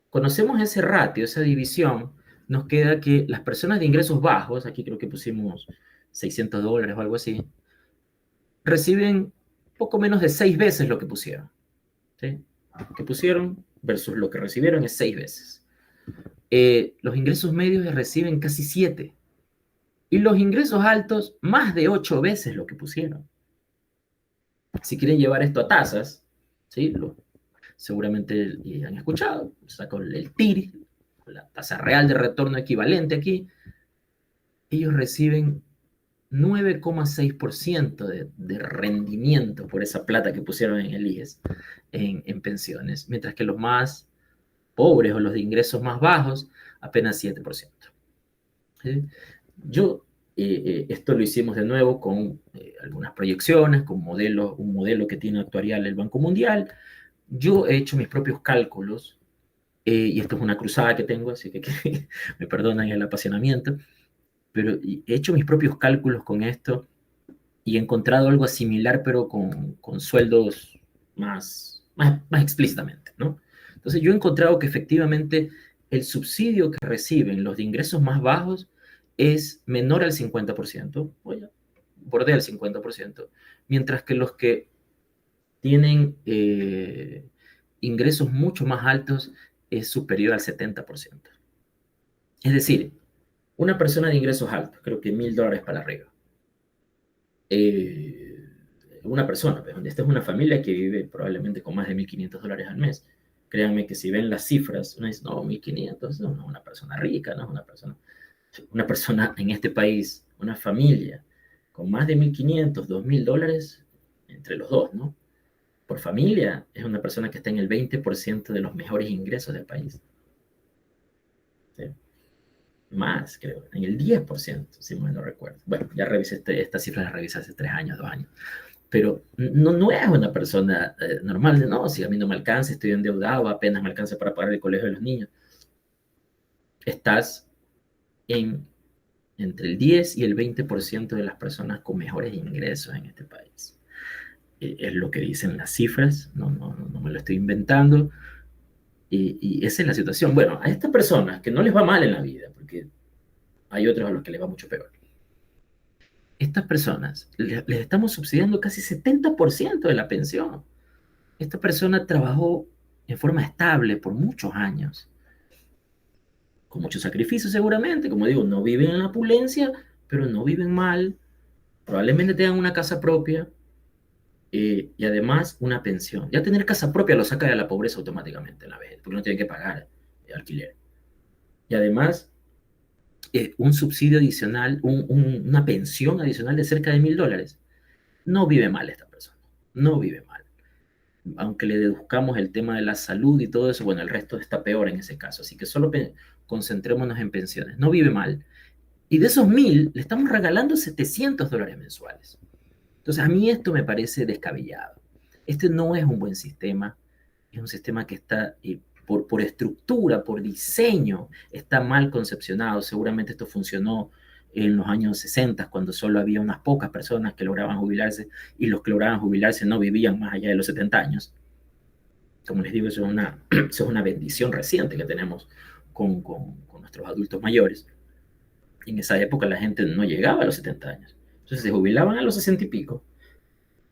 Conocemos ese ratio, esa división, nos queda que las personas de ingresos bajos, aquí creo que pusimos $600 o algo así, reciben poco menos de 6 veces lo que pusieron. ¿Sí? Lo que pusieron versus lo que recibieron es 6 veces. Los ingresos medios reciben casi 7. Y los ingresos altos, más de 8 veces lo que pusieron. Si quieren llevar esto a tasas, ¿sí? Seguramente han escuchado, saco el TIR, la tasa real de retorno equivalente aquí, ellos reciben 9,6% de rendimiento por esa plata que pusieron en el IES en pensiones, mientras que los más pobres o los de ingresos más bajos, apenas 7%. ¿sí? Yo, esto lo hicimos de nuevo con algunas proyecciones, con un modelo que tiene actuarial el Banco Mundial. Yo he hecho mis propios cálculos, y esto es una cruzada que tengo, así que me perdonan el apasionamiento, pero he hecho mis propios cálculos con esto y he encontrado algo similar, pero con sueldos más explícitamente, ¿no? Entonces yo he encontrado que efectivamente el subsidio que reciben los de ingresos más bajos es menor al 50%, oye, bordea el 50%, mientras que los que tienen ingresos mucho más altos es superior al 70%. Es decir, una persona de ingresos altos, creo que $1,000 para arriba, eh, una persona, pero esta es una familia que vive probablemente con más de $1,500 al mes. Créanme que si ven las cifras, uno dice, no, 1,500, no es una persona rica, no es una persona en este país, una familia con más de 1,500, $2,000 entre los dos, ¿no? Por familia, es una persona que está en el 20% de los mejores ingresos del país. ¿Sí? Más, creo, en el 10%, si mal no recuerdo. Bueno, ya revisé esta cifra, la revisé hace 3 años, 2 años. Pero no es una persona normal, no, si a mí no me alcanza, estoy endeudado, apenas me alcanza para pagar el colegio de los niños. Estás entre el 10 y el 20% de las personas con mejores ingresos en este país. Es lo que dicen las cifras, no me lo estoy inventando. Y esa es la situación. Bueno, a estas personas que no les va mal en la vida, porque hay otros a los que les va mucho peor, estas personas les estamos subsidiando casi 70% de la pensión. Esta persona trabajó en forma estable por muchos años, con mucho sacrificio seguramente, como digo, no viven en la opulencia, pero no viven mal, probablemente tengan una casa propia, y además una pensión. Ya tener casa propia lo saca de la pobreza automáticamente en la vejez, porque no tienen que pagar alquiler. Y además, un subsidio adicional, una pensión adicional de cerca de $1,000. No vive mal esta persona, no vive mal. Aunque le deduzcamos el tema de la salud y todo eso, bueno, el resto está peor en ese caso. Así que solo concentrémonos en pensiones. No vive mal. Y de esos 1,000, le estamos regalando $700 mensuales. Entonces, a mí esto me parece descabellado. Este no es un buen sistema. Es un sistema que está, por estructura, por diseño, está mal concepcionado. Seguramente esto funcionó en los años 60, cuando solo había unas pocas personas que lograban jubilarse, y los que lograban jubilarse no vivían más allá de los 70 años. Como les digo, eso es una bendición reciente que tenemos con nuestros adultos mayores. En esa época la gente no llegaba a los 70 años. Entonces se jubilaban a los 60 y pico,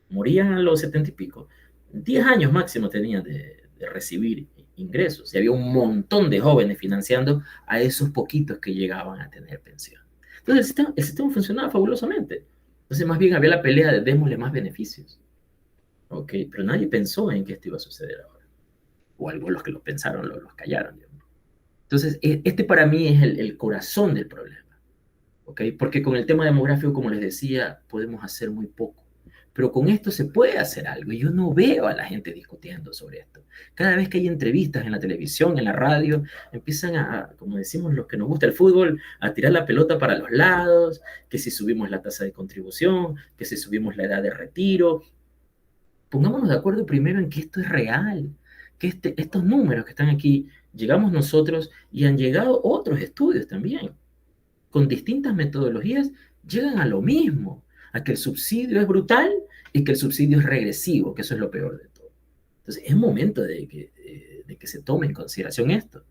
morían a los 70 y pico. 10 años máximo tenían de recibir ingresos. Y había un montón de jóvenes financiando a esos poquitos que llegaban a tener pensión. Entonces el sistema funcionaba fabulosamente. Entonces más bien había la pelea de démosle más beneficios. ¿Ok? Pero nadie pensó en que esto iba a suceder ahora. O algo los que lo pensaron los callaron. Digamos. Entonces este para mí es el corazón del problema. ¿Ok? Porque con el tema demográfico, como les decía, podemos hacer muy poco. Pero con esto se puede hacer algo, y yo no veo a la gente discutiendo sobre esto. Cada vez que hay entrevistas en la televisión, en la radio, empiezan como decimos los que nos gusta el fútbol, a tirar la pelota para los lados, que si subimos la tasa de contribución, que si subimos la edad de retiro. Pongámonos de acuerdo primero en que esto es real, que estos números que están aquí, llegamos nosotros y han llegado otros estudios también con distintas metodologías, llegan a lo mismo, a que el subsidio es brutal y que el subsidio es regresivo, que eso es lo peor de todo. Entonces, es momento de que se tome en consideración esto.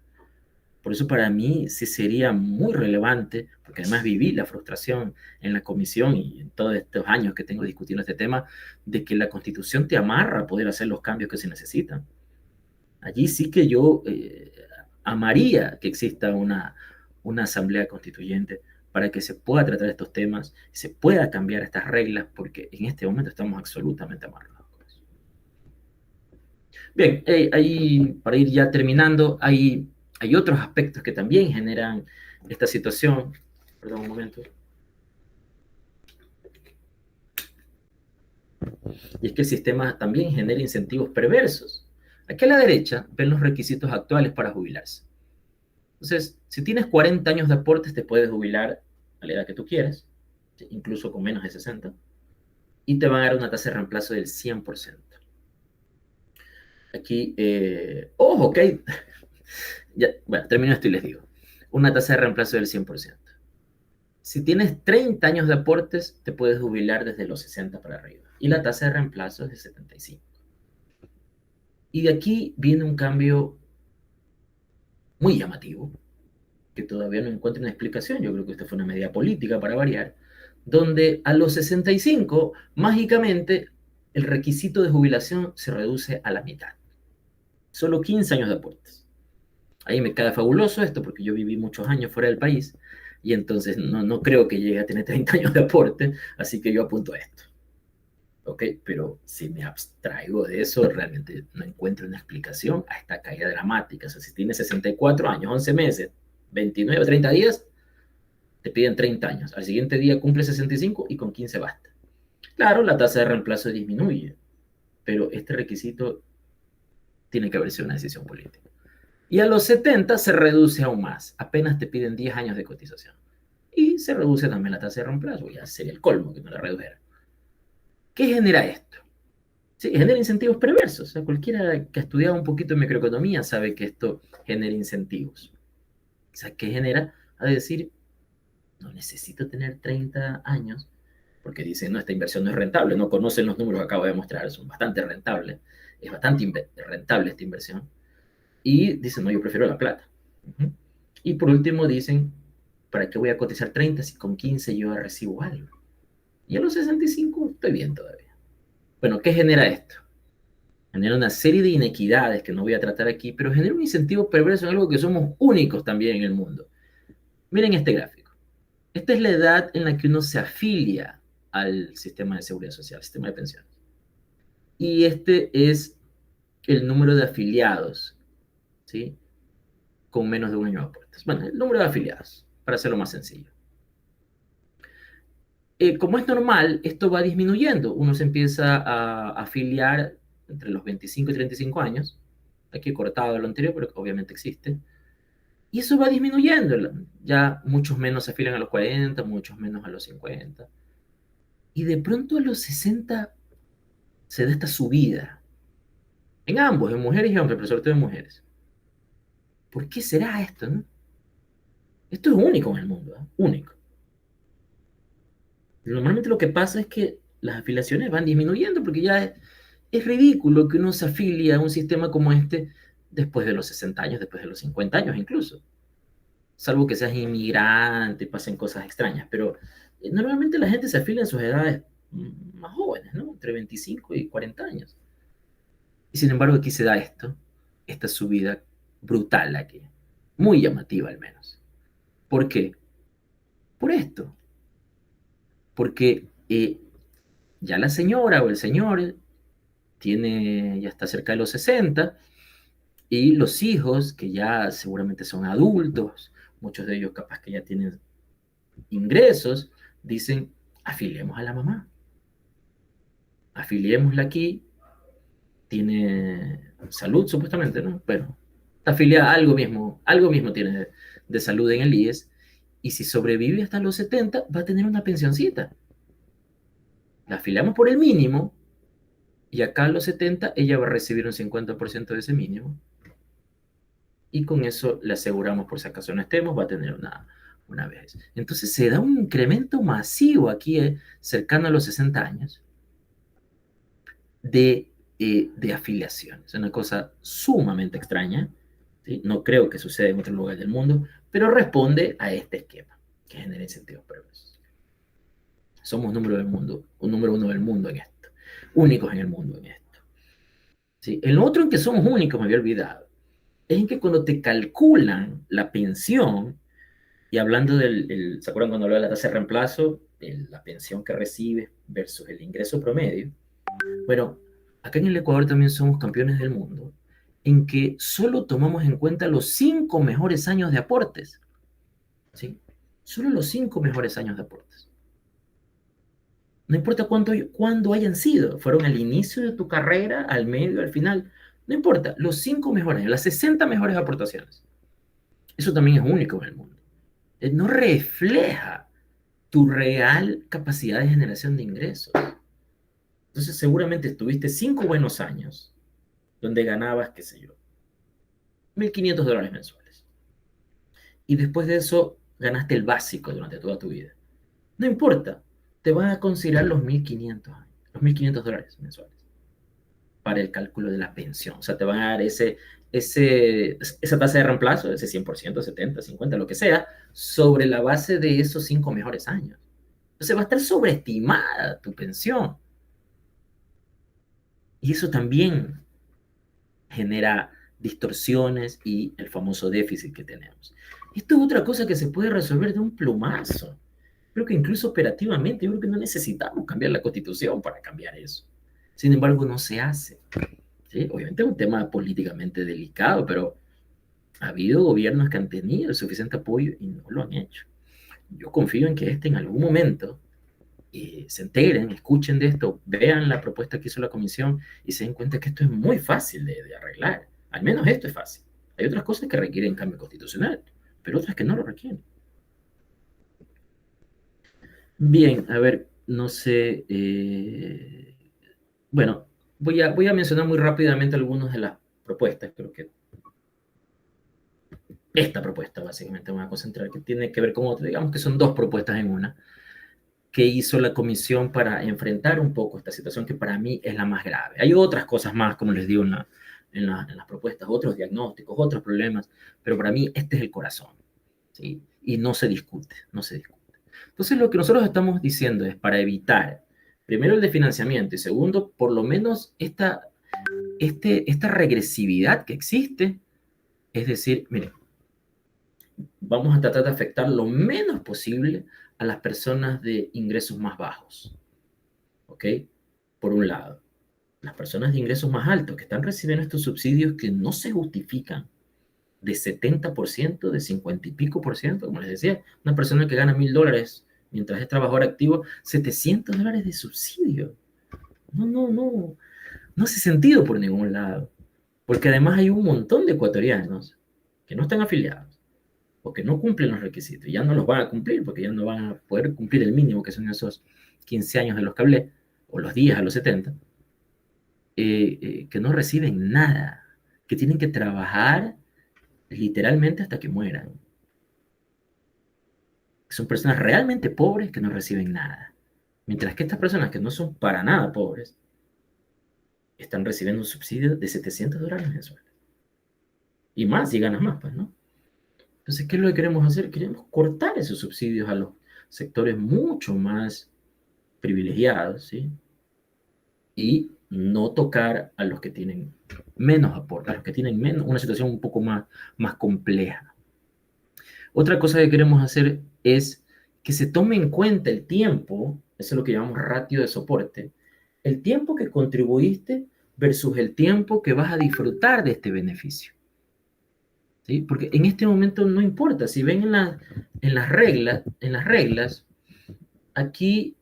Por eso para mí sí sería muy relevante, porque además viví la frustración en la comisión y en todos estos años que tengo discutiendo este tema, de que la Constitución te amarra a poder hacer los cambios que se necesitan. Allí sí que yo amaría que exista una asamblea constituyente para que se pueda tratar estos temas, se pueda cambiar estas reglas, porque en este momento estamos absolutamente amarrados con eso. Bien, ahí, para ir ya terminando, hay otros aspectos que también generan esta situación. Perdón un momento. Y es que el sistema también genera incentivos perversos. Aquí a la derecha ven los requisitos actuales para jubilarse. Entonces, si tienes 40 años de aportes, te puedes jubilar a la edad que tú quieras, ¿sí? Incluso con menos de 60, y te van a dar una tasa de reemplazo del 100%. Aquí, ojo, ok, ya, bueno, termino esto y les digo, una tasa de reemplazo del 100%. Si tienes 30 años de aportes, te puedes jubilar desde los 60 para arriba, y la tasa de reemplazo es de 75. Y de aquí viene un cambio muy llamativo, que todavía no encuentro una explicación. Yo creo que esta fue una medida política para variar, donde a los 65, mágicamente, el requisito de jubilación se reduce a la mitad. Solo 15 años de aportes. Ahí me queda fabuloso esto, porque yo viví muchos años fuera del país, y entonces no creo que llegue a tener 30 años de aporte, así que yo apunto a esto. ¿Ok? Pero si me abstraigo de eso, realmente no encuentro una explicación a esta caída dramática. O sea, si tienes 64 años, 11 meses, 29 o 30 días, te piden 30 años. Al siguiente día cumple 65 y con 15 basta. Claro, la tasa de reemplazo disminuye, pero este requisito tiene que haber sido una decisión política. Y a los 70 se reduce aún más. Apenas te piden 10 años de cotización. Y se reduce también la tasa de reemplazo. Ya sería el colmo que no la redujera. ¿Qué genera esto? Sí, genera incentivos perversos. O sea, cualquiera que ha estudiado un poquito de microeconomía sabe que esto genera incentivos. O sea, ¿qué genera? A decir, no necesito tener 30 años, porque dicen, no, esta inversión no es rentable, no conocen los números que acabo de mostrar, son bastante rentables, es bastante rentable esta inversión, y dicen, no, yo prefiero la plata. Y por último dicen, ¿para qué voy a cotizar 30 si con 15 yo recibo algo? Y a los 65 estoy bien todavía. Bueno, ¿qué genera esto? Genera una serie de inequidades que no voy a tratar aquí, pero genera un incentivo perverso en algo que somos únicos también en el mundo. Miren este gráfico. Esta es la edad en la que uno se afilia al sistema de seguridad social, al sistema de pensiones. Y este es el número de afiliados, ¿sí? Con menos de un año de aportes. Bueno, el número de afiliados, para hacerlo más sencillo. Como es normal, esto va disminuyendo. Uno se empieza a afiliar entre los 25 y 35 años. Aquí he cortado lo anterior, pero obviamente existe. Y eso va disminuyendo. Ya muchos menos se afilian a los 40, muchos menos a los 50. Y de pronto a los 60 se da esta subida. En ambos, en mujeres y hombres, pero sobre todo en mujeres. ¿Por qué será esto, no? Esto es único en el mundo, ¿eh? Único. Normalmente lo que pasa es que las afiliaciones van disminuyendo porque ya es ridículo que uno se afilie a un sistema como este después de los 60 años, después de los 50 años incluso. Salvo que seas inmigrante y pasen cosas extrañas. Pero normalmente la gente se afilia en sus edades más jóvenes, ¿no? Entre 25 y 40 años. Y sin embargo aquí se da esto, esta subida brutal aquí. Muy llamativa al menos. ¿Por qué? Por esto. Porque ya la señora o el señor ya está cerca de los 60 y los hijos, que ya seguramente son adultos, muchos de ellos capaz que ya tienen ingresos, dicen, afiliemos a la mamá. Afiliémosla aquí, tiene salud supuestamente, ¿no? Pero está afiliada, algo mismo tiene de salud en el IES, y si sobrevive hasta los 70, va a tener una pensioncita. La afiliamos por el mínimo, y acá a los 70 ella va a recibir un 50% de ese mínimo, y con eso le aseguramos, por si acaso no estemos, va a tener una vez. Entonces se da un incremento masivo aquí, cercano a los 60 años, de afiliación. Es una cosa sumamente extraña, ¿sí? No creo que suceda en otro lugar del mundo, pero responde a este esquema que genera incentivos perversos. Somos número uno del mundo en esto, únicos en el mundo en esto. ¿Sí? El otro en que somos únicos, me había olvidado, es en que cuando te calculan la pensión, y hablando ¿se acuerdan cuando hablaba de la tasa de reemplazo? La pensión que recibes versus el ingreso promedio. Bueno, acá en el Ecuador también somos campeones del mundo, en que solo tomamos en cuenta los 5 mejores años de aportes. ¿Sí? Solo los 5 mejores años de aportes. No importa cuándo hayan sido, fueron al inicio de tu carrera, al medio, al final. No importa, los 5 mejores años, las 60 mejores aportaciones. Eso también es único en el mundo. No refleja tu real capacidad de generación de ingresos. Entonces seguramente tuviste 5 buenos años donde ganabas, qué sé yo, $1,500 mensuales. Y después de eso ganaste el básico durante toda tu vida. No importa, te van a considerar los 1.500 dólares mensuales para el cálculo de la pensión. O sea, te van a dar esa tasa de reemplazo, ese 100%, 70, 50, lo que sea, sobre la base de esos 5 mejores años. Entonces va a estar sobreestimada tu pensión. Y eso también genera distorsiones y el famoso déficit que tenemos. Esto es otra cosa que se puede resolver de un plumazo. Creo que incluso operativamente, yo creo que no necesitamos cambiar la constitución para cambiar eso. Sin embargo, no se hace. ¿Sí? Obviamente es un tema políticamente delicado, pero ha habido gobiernos que han tenido el suficiente apoyo y no lo han hecho. Yo confío en que en algún momento se enteren, escuchen de esto, vean la propuesta que hizo la comisión y se den cuenta que esto es muy fácil de arreglar. Al menos esto es fácil. Hay otras cosas que requieren cambio constitucional, pero otras que no lo requieren. Bien, a ver, no sé. Bueno, voy a mencionar muy rápidamente algunas de las propuestas. Creo que esta propuesta básicamente me voy a concentrar, que tiene que ver con otra. Digamos que son dos propuestas en una, que hizo la comisión para enfrentar un poco esta situación que para mí es la más grave. Hay otras cosas más, como les digo, en las propuestas, otros diagnósticos, otros problemas, pero para mí este es el corazón, ¿sí? Y no se discute, no se discute. Entonces lo que nosotros estamos diciendo es para evitar, primero el de financiamiento y segundo, por lo menos esta regresividad que existe, es decir, miren, vamos a tratar de afectar lo menos posible a las personas de ingresos más bajos. ¿Ok? Por un lado, las personas de ingresos más altos que están recibiendo estos subsidios que no se justifican de 70%, de 50 y pico por ciento, como les decía, una persona que gana $1,000 mientras es trabajador activo, $700 de subsidio. No hace sentido por ningún lado, porque además hay un montón de ecuatorianos que no están afiliados o que no cumplen los requisitos, y ya no los van a cumplir porque ya no van a poder cumplir el mínimo que son esos 15 años de los que hablé, o los 10 a los 70, que no reciben nada, que tienen que trabajar literalmente hasta que mueran. Son personas realmente pobres que no reciben nada. Mientras que estas personas que no son para nada pobres están recibiendo un subsidio de $700 mensuales. Y más si ganas más, pues, ¿no? Entonces, ¿qué es lo que queremos hacer? Queremos cortar esos subsidios a los sectores mucho más privilegiados, ¿sí? Y no tocar a los que tienen menos aporte, a los que tienen menos, una situación un poco más compleja. Otra cosa que queremos hacer es que se tome en cuenta el tiempo, eso es lo que llamamos ratio de soporte, el tiempo que contribuiste versus el tiempo que vas a disfrutar de este beneficio. ¿Sí? Porque en este momento no importa, si ven en las reglas, aquí,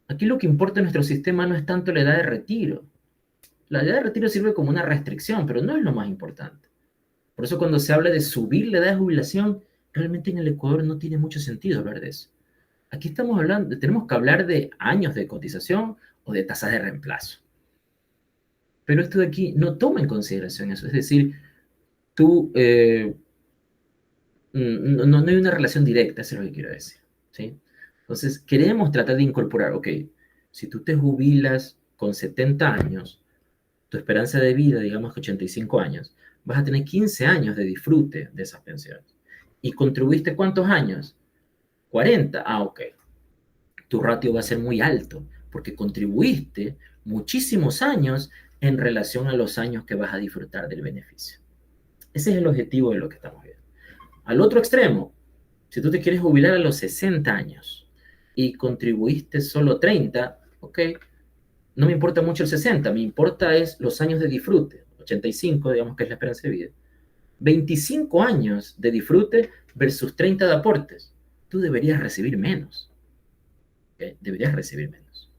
aquí lo que importa en nuestro sistema no es tanto la edad de retiro. La edad de retiro sirve como una restricción, pero no es lo más importante. Por eso cuando se habla de subir la edad de jubilación, realmente en el Ecuador no tiene mucho sentido hablar de eso. Aquí estamos hablando, tenemos que hablar de años de cotización o de tasas de reemplazo. Pero esto de aquí no toma en consideración eso. Es decir, tú, no hay una relación directa, eso es lo que quiero decir. ¿Sí? Entonces, queremos tratar de incorporar, ok, si tú te jubilas con 70 años, tu esperanza de vida, digamos que 85 años, vas a tener 15 años de disfrute de esas pensiones. ¿Y contribuiste cuántos años? 40. Ah, ok. Tu ratio va a ser muy alto porque contribuiste muchísimos años en relación a los años que vas a disfrutar del beneficio. Ese es el objetivo de lo que estamos viendo. Al otro extremo, si tú te quieres jubilar a los 60 años y contribuiste solo 30, ok, no me importa mucho el 60, me importa es los años de disfrute, 85, digamos que es la esperanza de vida. 25 años de disfrute versus 30 de aportes. Tú deberías recibir menos. ¿Okay? Deberías recibir menos.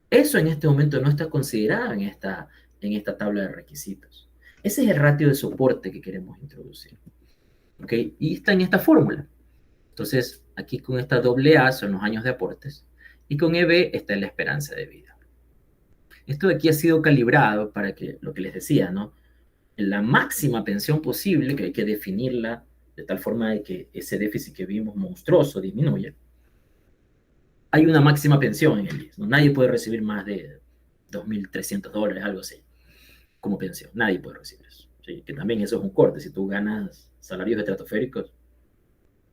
Eso en este momento no está considerado en esta tabla de requisitos. Ese es el ratio de soporte que queremos introducir. ¿Ok? Y está en esta fórmula. Entonces, aquí con esta doble A son los años de aportes y con EB está la esperanza de vida. Esto de aquí ha sido calibrado para que, lo que les decía, ¿no? La máxima pensión posible, que hay que definirla de tal forma de que ese déficit que vimos monstruoso disminuya. Hay una máxima pensión en el IES, ¿no? Nadie puede recibir más de $2.300, algo así, como pensión. Nadie puede recibir eso. ¿Sí? Que también eso es un corte. Si tú ganas salarios estratosféricos,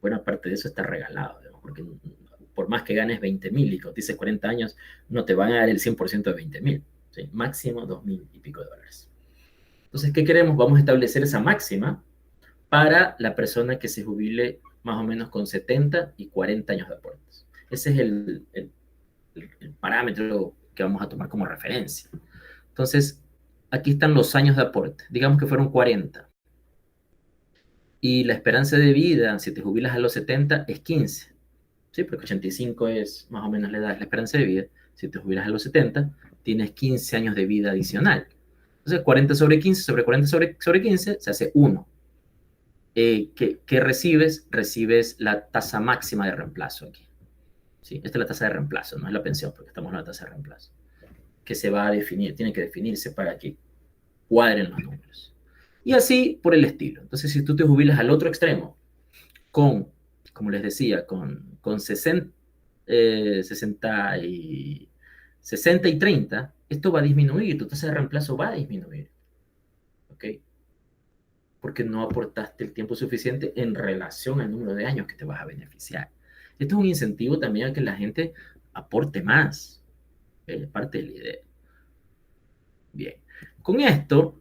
buena parte de eso está regalado, ¿no? Porque por más que ganes 20.000 y cotices 40 años, no te van a dar el 100% de 20.000. ¿Sí? Máximo 2.000 y pico de dólares. Entonces, ¿qué queremos? Vamos a establecer esa máxima para la persona que se jubile más o menos con 70 y 40 años de aportes. Ese es el parámetro que vamos a tomar como referencia. Entonces, aquí están los años de aporte. Digamos que fueron 40. Y la esperanza de vida, si te jubilas a los 70, es 15. ¿Sí? Porque 85 es más o menos la edad, la esperanza de vida. Si te jubilas a los 70, tienes 15 años de vida adicional. Entonces, 40 sobre 15 sobre 40 sobre 15 se hace 1. ¿Qué recibes? Recibes la tasa máxima de reemplazo aquí. ¿Sí? Esta es la tasa de reemplazo, no es la pensión, porque estamos en la tasa de reemplazo, que se va a definir, tiene que definirse para que cuadren los números. Y así por el estilo. Entonces, si tú te jubilas al otro extremo, como les decía, con 60, 60 y 60 y 30, esto va a disminuir, tu tasa de reemplazo va a disminuir. ¿Ok? Porque no aportaste el tiempo suficiente en relación al número de años que te vas a beneficiar. Esto es un incentivo también a que la gente aporte más. Es parte de la idea. Bien. Con esto,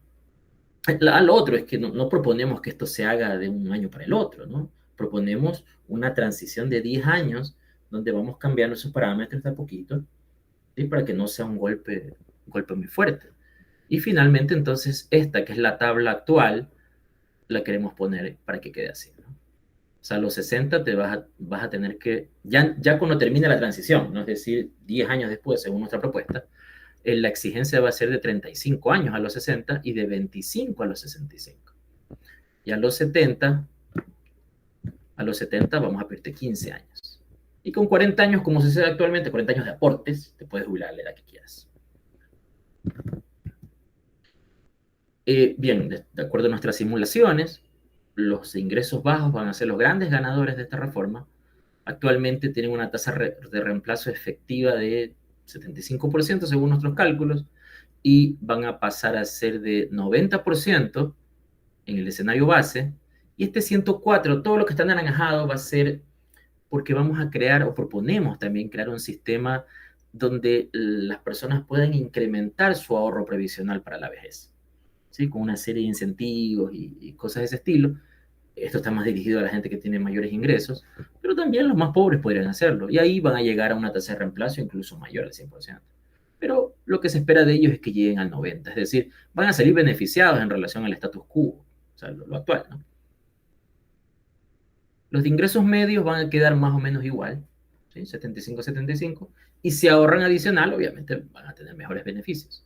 lo otro es que no proponemos que esto se haga de un año para el otro, ¿no? Proponemos una transición de 10 años donde vamos cambiando esos parámetros de a poquito, ¿sí? Para que no sea un golpe muy fuerte. Y finalmente, entonces, esta que es la tabla actual, la queremos poner para que quede así, ¿no? O sea, a los 60 te vas a tener que, ya cuando termine la transición, ¿no? Es decir, 10 años después, según nuestra propuesta, la exigencia va a ser de 35 años a los 60 y de 25 a los 65. Y a los 70 vamos a pedirte 15 años. Y con 40 años, como sucede actualmente, 40 años de aportes, te puedes jubilar a la edad que quieras. Bien, de acuerdo a nuestras simulaciones, los ingresos bajos van a ser los grandes ganadores de esta reforma. Actualmente tienen una tasa de reemplazo efectiva de 75% según nuestros cálculos y van a pasar a ser de 90% en el escenario base. Y este 104, todo lo que está anaranjado va a ser porque vamos a crear o proponemos también crear un sistema donde las personas puedan incrementar su ahorro previsional para la vejez, ¿sí? Con una serie de incentivos y cosas de ese estilo. Esto está más dirigido a la gente que tiene mayores ingresos, pero también los más pobres podrían hacerlo. Y ahí van a llegar a una tasa de reemplazo incluso mayor al 100%. Pero lo que se espera de ellos es que lleguen al 90%. Es decir, van a salir beneficiados en relación al status quo, o sea, lo actual, ¿no? Los de ingresos medios van a quedar más o menos igual, ¿sí? 75-75. Y si ahorran adicional, obviamente van a tener mejores beneficios.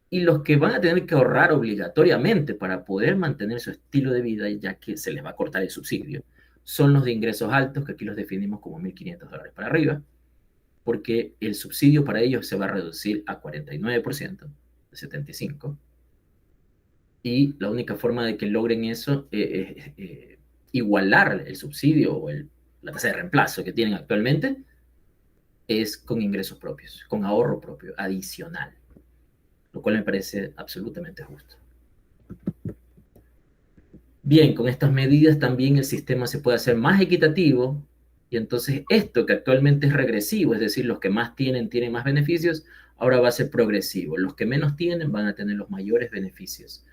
Y los que van a tener que ahorrar obligatoriamente para poder mantener su estilo de vida, ya que se les va a cortar el subsidio, son los de ingresos altos, que aquí los definimos como $1.500 para arriba, porque el subsidio para ellos se va a reducir a 49% de 75%. Y la única forma de que logren eso es igualar el subsidio o la tasa de reemplazo que tienen actualmente es con ingresos propios, con ahorro propio adicional, lo cual me parece absolutamente justo. Bien, con estas medidas también el sistema se puede hacer más equitativo y entonces esto que actualmente es regresivo, es decir, los que más tienen más beneficios, ahora va a ser progresivo. Los que menos tienen van a tener los mayores beneficios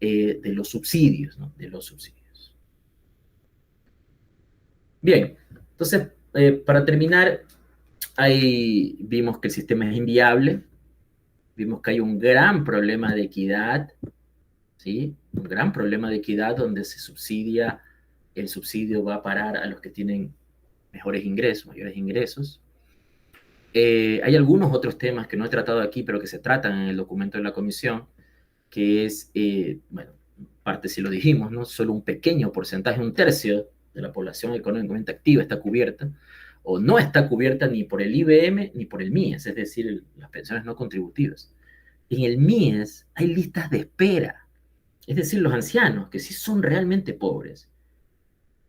de los subsidios, ¿no? De los subsidios. Bien, entonces, para terminar, ahí vimos que el sistema es inviable, vimos que hay un gran problema de equidad, ¿sí? Un gran problema de equidad donde se subsidia, el subsidio va a parar a los que tienen mejores ingresos, mayores ingresos. Hay algunos otros temas que no he tratado aquí, pero que se tratan en el documento de la comisión, que es, bueno, parte si lo dijimos, ¿no? Solo un pequeño porcentaje, un tercio de la población económicamente activa está cubierta, o no está cubierta ni por el IBM ni por el MIES, es decir, las pensiones no contributivas. En el MIES hay listas de espera, es decir, los ancianos que sí son realmente pobres.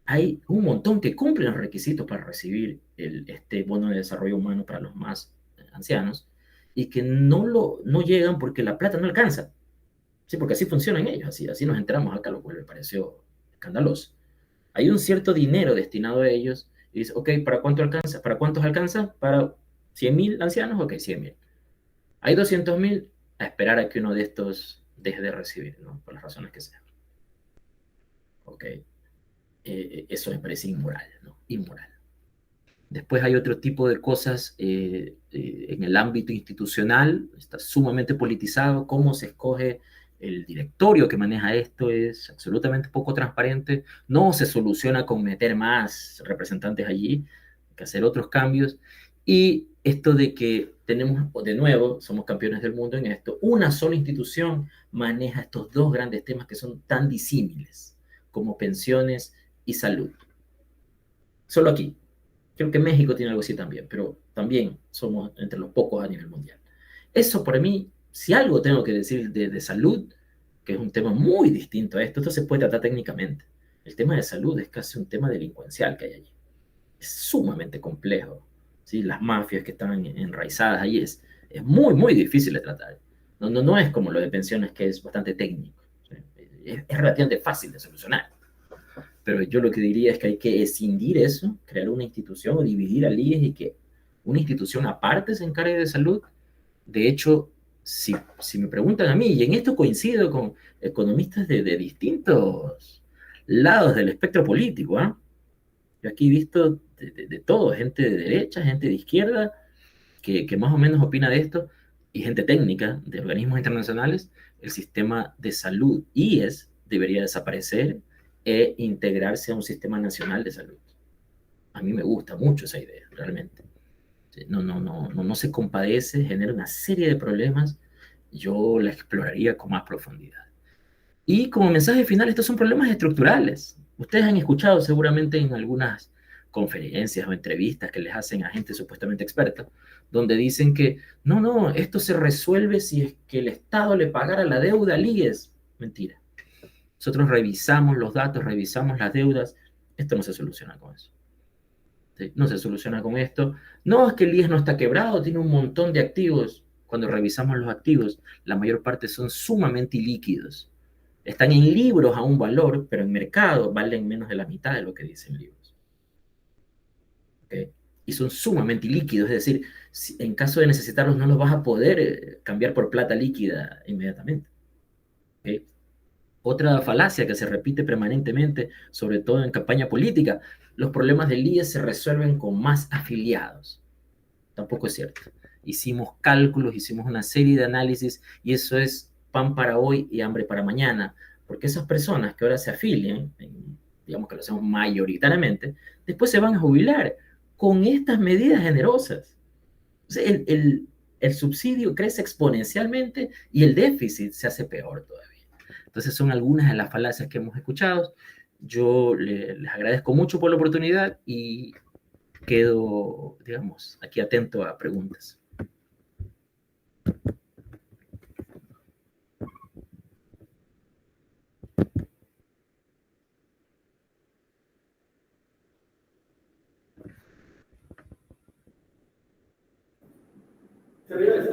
Hay un montón que cumplen los requisitos para recibir este bono de desarrollo humano para los más ancianos y que no llegan porque la plata no alcanza. Sí, porque así funcionan ellos, así nos enteramos acá, lo cual me pareció escandaloso. Hay un cierto dinero destinado a ellos y dice, ok, ¿para cuánto alcanza? ¿Para cuántos alcanza? ¿Para 100.000 ancianos? Ok, 100.000. Hay 200.000, a esperar a que uno de estos deje de recibir, ¿no? Por las razones que sean. Ok, eso me parece inmoral, ¿no? Inmoral. Después hay otro tipo de cosas en el ámbito institucional, está sumamente politizado, cómo se escoge el directorio que maneja esto es absolutamente poco transparente, no se soluciona con meter más representantes allí, hay que hacer otros cambios, y esto de que tenemos, de nuevo, somos campeones del mundo en esto, una sola institución maneja estos dos grandes temas que son tan disímiles como pensiones y salud. Solo aquí. Creo que México tiene algo así también, pero también somos entre los pocos a nivel mundial. Eso para mí, si algo tengo que decir de salud, que es un tema muy distinto a esto se puede tratar técnicamente. El tema de salud es casi un tema delincuencial que hay allí. Es sumamente complejo. ¿Sí? Las mafias que están enraizadas allí es muy, muy difícil de tratar. No es como lo de pensiones, que es bastante técnico. ¿Sí? Es relativamente fácil de solucionar. Pero yo lo que diría es que hay que escindir eso, crear una institución o dividir al IES y que una institución aparte se encargue de salud. De hecho, si me preguntan a mí, y en esto coincido con economistas de distintos lados del espectro político, ¿eh? Yo aquí he visto de todo, gente de derecha, gente de izquierda, que más o menos opina de esto, y gente técnica de organismos internacionales, el sistema de salud IES debería desaparecer e integrarse a un sistema nacional de salud. A mí me gusta mucho esa idea, realmente. No se compadece, genera una serie de problemas, yo la exploraría con más profundidad. Y como mensaje final, estos son problemas estructurales. Ustedes han escuchado seguramente en algunas conferencias o entrevistas que les hacen a gente supuestamente experta, donde dicen que no, esto se resuelve si es que el Estado le pagara la deuda al IES. Mentira. Nosotros revisamos los datos, revisamos las deudas. Esto no se soluciona con eso. ¿Sí? No se soluciona con esto. No es que el IES no está quebrado, tiene un montón de activos. Cuando revisamos los activos, la mayor parte son sumamente ilíquidos. Están en libros a un valor, pero en mercado valen menos de la mitad de lo que dicen libros. ¿Okay? Y son sumamente líquidos, es decir, si en caso de necesitarlos no los vas a poder cambiar por plata líquida inmediatamente. ¿Okay? Otra falacia que se repite permanentemente, sobre todo en campaña política, los problemas del IES se resuelven con más afiliados. Tampoco es cierto. Hicimos cálculos, hicimos una serie de análisis y eso es pan para hoy y hambre para mañana, porque esas personas que ahora se afilian, digamos que lo hacemos mayoritariamente, después se van a jubilar con estas medidas generosas. O sea, el subsidio crece exponencialmente y el déficit se hace peor todavía. Entonces son algunas de las falacias que hemos escuchado. Yo les agradezco mucho por la oportunidad y quedo, digamos, aquí atento a preguntas. Te voy a decir